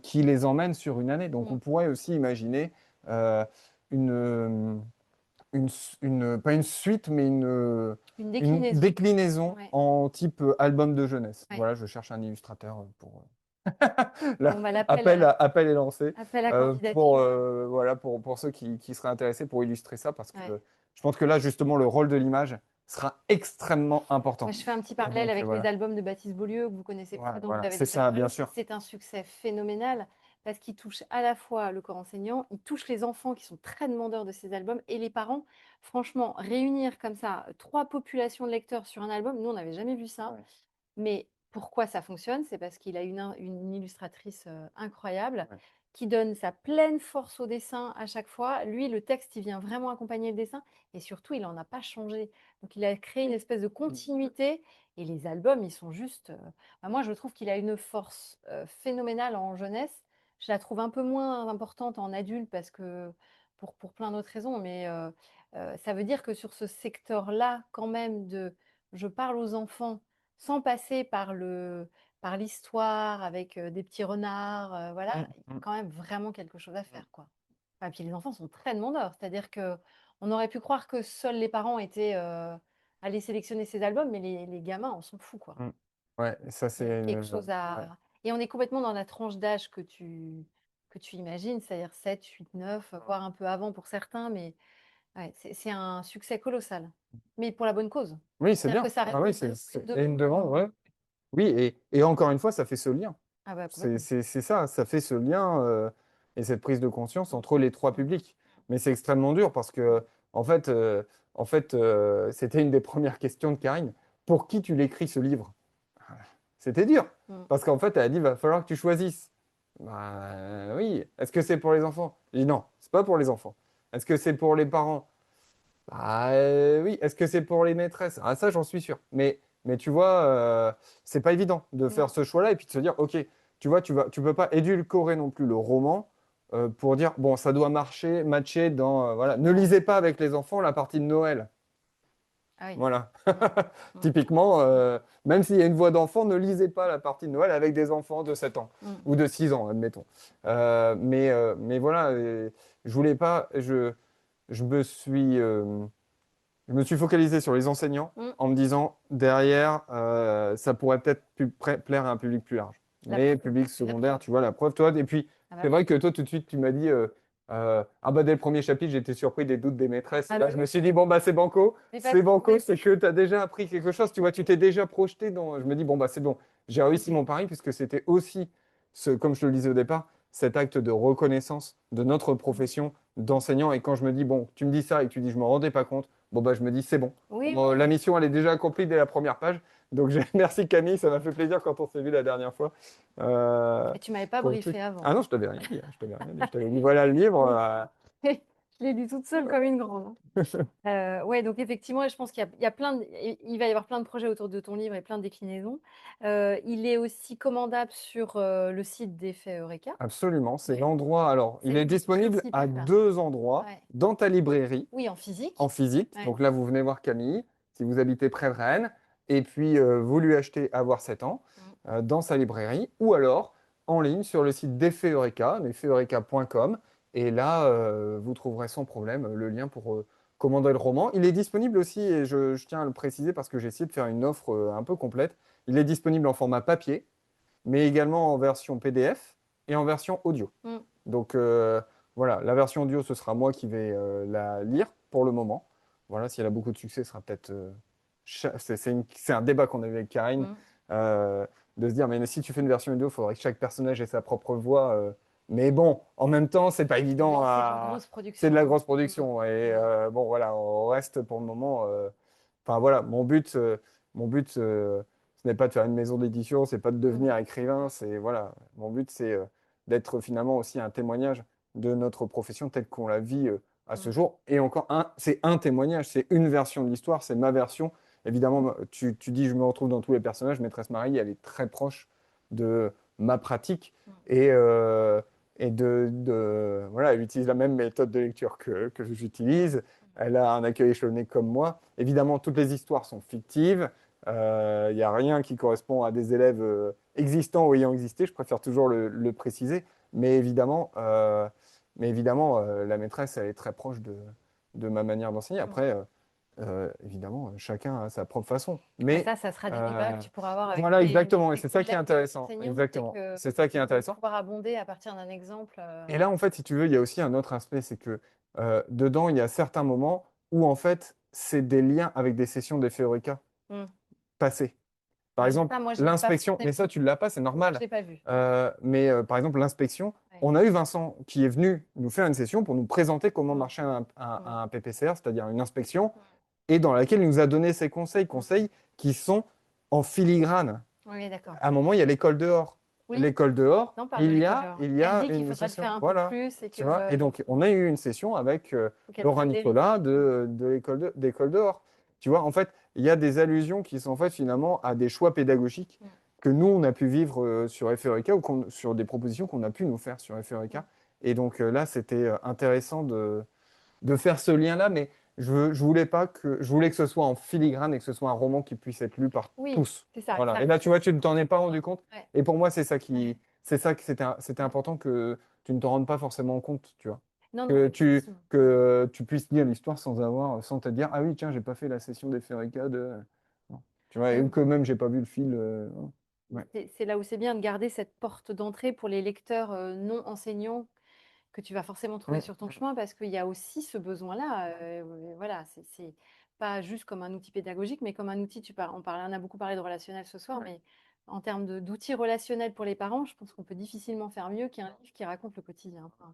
qui les emmène sur une année. Donc, mm. on pourrait aussi imaginer euh, une, pas une suite, mais Une une déclinaison. déclinaison Ouais. en type album de jeunesse. Ouais. Voilà, je cherche un illustrateur pour. Bon, bah, Appel est lancé appel à candidature. pour, voilà, pour ceux qui seraient intéressés pour illustrer ça, parce Ouais. que je pense que là, justement, le rôle de l'image sera extrêmement Moi, important. je fais un petit Et parallèle donc, avec les voilà. albums de Baptiste Beaulieu que vous connaissez Voilà, peut-être, dont vous voilà, avez c'est déjà ça, bien parlé. sûr. C'est un succès phénoménal parce qu'il touche à la fois le corps enseignant, il touche les enfants qui sont très demandeurs de ces albums et les parents. Franchement, réunir comme ça trois populations de lecteurs sur un album, nous, on n'avait jamais vu ça. Ouais, Mais pourquoi ça fonctionne? C'est parce qu'il a une illustratrice incroyable ouais. qui donne sa pleine force au dessin à chaque fois. Lui, le texte, il vient vraiment accompagner le dessin et surtout, il n'en a pas changé. Donc, il a créé une espèce de continuité et les albums, ils sont juste... bah, moi, je trouve qu'il a une force phénoménale en jeunesse. Je la trouve un peu moins importante en adulte parce que pour plein d'autres raisons, mais ça veut dire que sur ce secteur-là, quand même, je parle aux enfants sans passer par l'histoire avec des petits renards, voilà, Mm, il y a mm, quand même vraiment quelque chose à faire, quoi. Et puis les enfants sont très demandeurs, c'est-à-dire que on aurait pu croire que seuls les parents étaient allés sélectionner ces albums, mais les gamins, on s'en fout, quoi. mm. Ouais, ça Il y a c'est quelque chose ouais. et on est complètement dans la tranche d'âge que tu imagines, c'est-à-dire 7, 8, 9, voire un peu avant pour certains, mais ouais, c'est un succès colossal. Mais pour la bonne cause. Oui, c'est C'est-à-dire bien. que ça Ah oui, répond à une et une demande. demande, ouais. Oui, et encore une fois, ça fait ce lien. Ah bah complètement. C'est ça, ça fait ce lien et cette prise de conscience entre les trois publics. Mais c'est extrêmement dur parce que, en fait, c'était une des premières questions de Karine. Pour qui tu l'écris ce livre? C'était dur. Mm. Parce qu'en fait, elle a dit, va falloir que tu choisisses. Bah oui. Est-ce que c'est pour les enfants? J'ai dit non, c'est pas pour les enfants. Est-ce que c'est pour les parents? Bah oui. Est-ce que c'est pour les maîtresses? Ah ça, j'en suis sûr. Mais tu vois, c'est pas évident de faire Non. ce choix-là et puis de se dire, ok, tu vois, tu peux pas édulcorer non plus le roman pour dire, bon, ça doit marcher, matcher dans, voilà. Ne lisez pas avec les enfants la partie de Noël. Ah oui. Voilà. Mm. Typiquement, même s'il y a une voix d'enfant, ne lisez pas la partie de Noël avec des enfants de 7 ans Mm. ou de 6 ans, admettons. Mais voilà, je voulais pas, je me suis, euh, je me suis focalisé sur les enseignants Mm. en me disant, derrière, ça pourrait peut-être plaire à un public plus large. La Mais preuve. public secondaire, Exactement. tu vois, la preuve, toi. Et puis, Ah bah c'est oui. vrai que toi, tout de suite, tu m'as dit, ah bah, dès le premier chapitre, j'étais surpris des doutes des maîtresses. Et Ah là, bah je oui. me suis dit, bon, bah, c'est banco. Mais parce C'est que banco, c'est que tu as déjà appris quelque chose. Tu vois, tu t'es déjà projeté dans. Je me dis, bon, bah, c'est bon. J'ai réussi mon pari puisque c'était aussi, comme je te le disais au départ, cet acte de reconnaissance de notre profession d'enseignant. Et quand je me dis, bon, tu me dis ça et que tu dis, je ne me rendais pas compte, bon, bah, je me dis, c'est bon. oui, Bon, la oui. mission, elle est déjà accomplie dès la première page. Donc, merci Camille, ça m'a fait plaisir quand on s'est vu la dernière fois. Euh, Et tu m'avais pas pour le truc. briefé avant. Ah non, je t'avais rien dit, hein, je t'avais rien dit. Je t'avais dit, voilà le livre. Je l'ai lu toute seule comme une grande. Ouais, donc effectivement, je pense qu'il y a il va y avoir plein de projets autour de ton livre et plein de déclinaisons. Il est aussi commandable sur le site d'Effet Eureka. Absolument, c'est l'endroit. Alors, il C'est est le disponible à principal. 2 endroits Ouais. dans ta librairie, Oui, en physique. en physique. Ouais. Donc là, vous venez voir Camille, si vous habitez près de Rennes, et puis vous lui achetez Avoir 7 ans Mm. dans sa librairie, ou alors en ligne sur le site d'Effet Eureka, effeteureka.com. Et là, vous trouverez sans problème le lien pour commander le roman. Il est disponible aussi, et je tiens à le préciser parce que j'ai essayé de faire une offre un peu complète. Il est disponible en format papier, mais également en version PDF et en version audio. Mm. Donc voilà, la version audio, ce sera moi qui vais la lire pour le moment. Voilà, si elle a beaucoup de succès, ce sera peut-être. C'est un débat qu'on a eu avec Karine, Mm. euh, de se dire, mais si tu fais une version audio, il faudrait que chaque personnage ait sa propre voix. Mais bon, en même temps, c'est pas évident C'est une à. grosse C'est de production, la hein. grosse production. Et Mm. bon, voilà, on reste pour le moment. Enfin voilà, mon but, ce n'est pas de faire une maison d'édition, c'est pas de Mm. devenir écrivain, c'est voilà, mon but c'est d'être finalement aussi un témoignage de notre profession telle qu'on la vit à ce Mm. jour. Et encore c'est un témoignage, c'est une version de l'histoire, c'est ma version. Évidemment, tu dis je me retrouve dans tous les personnages, Maîtresse Marie, elle est très proche de ma pratique Mm. et voilà, elle utilise la même méthode de lecture que j'utilise. Elle a un accueil échelonné comme moi. Évidemment, toutes les histoires sont fictives. Il n'y a rien qui correspond à des élèves existants ou ayant existé. Je préfère toujours le préciser. Mais évidemment, la maîtresse, elle est très proche de ma manière d'enseigner. Mm. Après, évidemment, chacun a sa propre façon. Bah Mais ça sera des débats que euh, tu pourras avoir avec voilà, exactement. Et tes c'est ça qui est collègues intéressant. enseignants, c'est Exactement. que C'est ça qui est ils vont intéressant. pouvoir abonder à partir d'un exemple. Et là, en fait, si tu veux, il y a aussi un autre aspect, c'est que dedans, il y a certains moments où, en fait, c'est des liens avec des sessions d'effet Eureka Mm. passées. Par Ouais, exemple, ça, moi, je l'ai pas l'inspection, mais ça, forcément. tu ne l'as pas, c'est Je normal. l'ai pas vu. Mais par exemple, l'inspection, Ouais. on a eu Vincent qui est venu nous faire une session pour nous présenter comment Mm. marchait un, un- Mm. un PPCR, c'est-à-dire une inspection, Mm. et dans laquelle il nous a donné ses conseils, Mm. conseils qui sont en filigrane. Oui, d'accord. À un moment, il y a l'école dehors. Oui, L'école dehors, on parle de il y l'école a, dehors. il y Elle a dit qu'il une faudrait le faire session. un peu Voilà. plus et que Tu vois? Et donc, on a eu une session avec faut qu'elle Laura prenne des risques. Nicolas de d'école dehors. Tu vois, en fait, il y a des allusions qui sont faites finalement à des choix pédagogiques Mm. que nous, on a pu vivre sur FREK ou sur des propositions qu'on a pu nous faire sur Mm. FREK. Et donc là, c'était intéressant de faire ce lien-là, mais je voulais pas que, je voulais que ce soit en filigrane et que ce soit un roman qui puisse être lu par Oui, tous. c'est ça. Voilà. Et là, tu vois, tu ne t'en es pas rendu compte. Ouais. Et pour moi, c'est ça que c'était important que tu ne te rendes pas forcément compte, tu vois. Non, non, effectivement. Que tu puisses lire l'histoire sans te dire, ah oui, tiens, j'ai pas fait la session des Ferica de. Non. Tu vois, et ou Mm. que même j'ai pas vu le fil. Ouais. C'est là où c'est bien de garder cette porte d'entrée pour les lecteurs non enseignants que tu vas forcément trouver Mm. sur ton chemin parce qu'il y a aussi ce besoin-là. Voilà, c'est pas juste comme un outil pédagogique, mais comme un outil, on a beaucoup parlé de relationnel ce soir, mais en termes d'outils relationnels pour les parents, je pense qu'on peut difficilement faire mieux qu'un livre qui raconte le quotidien. Enfin,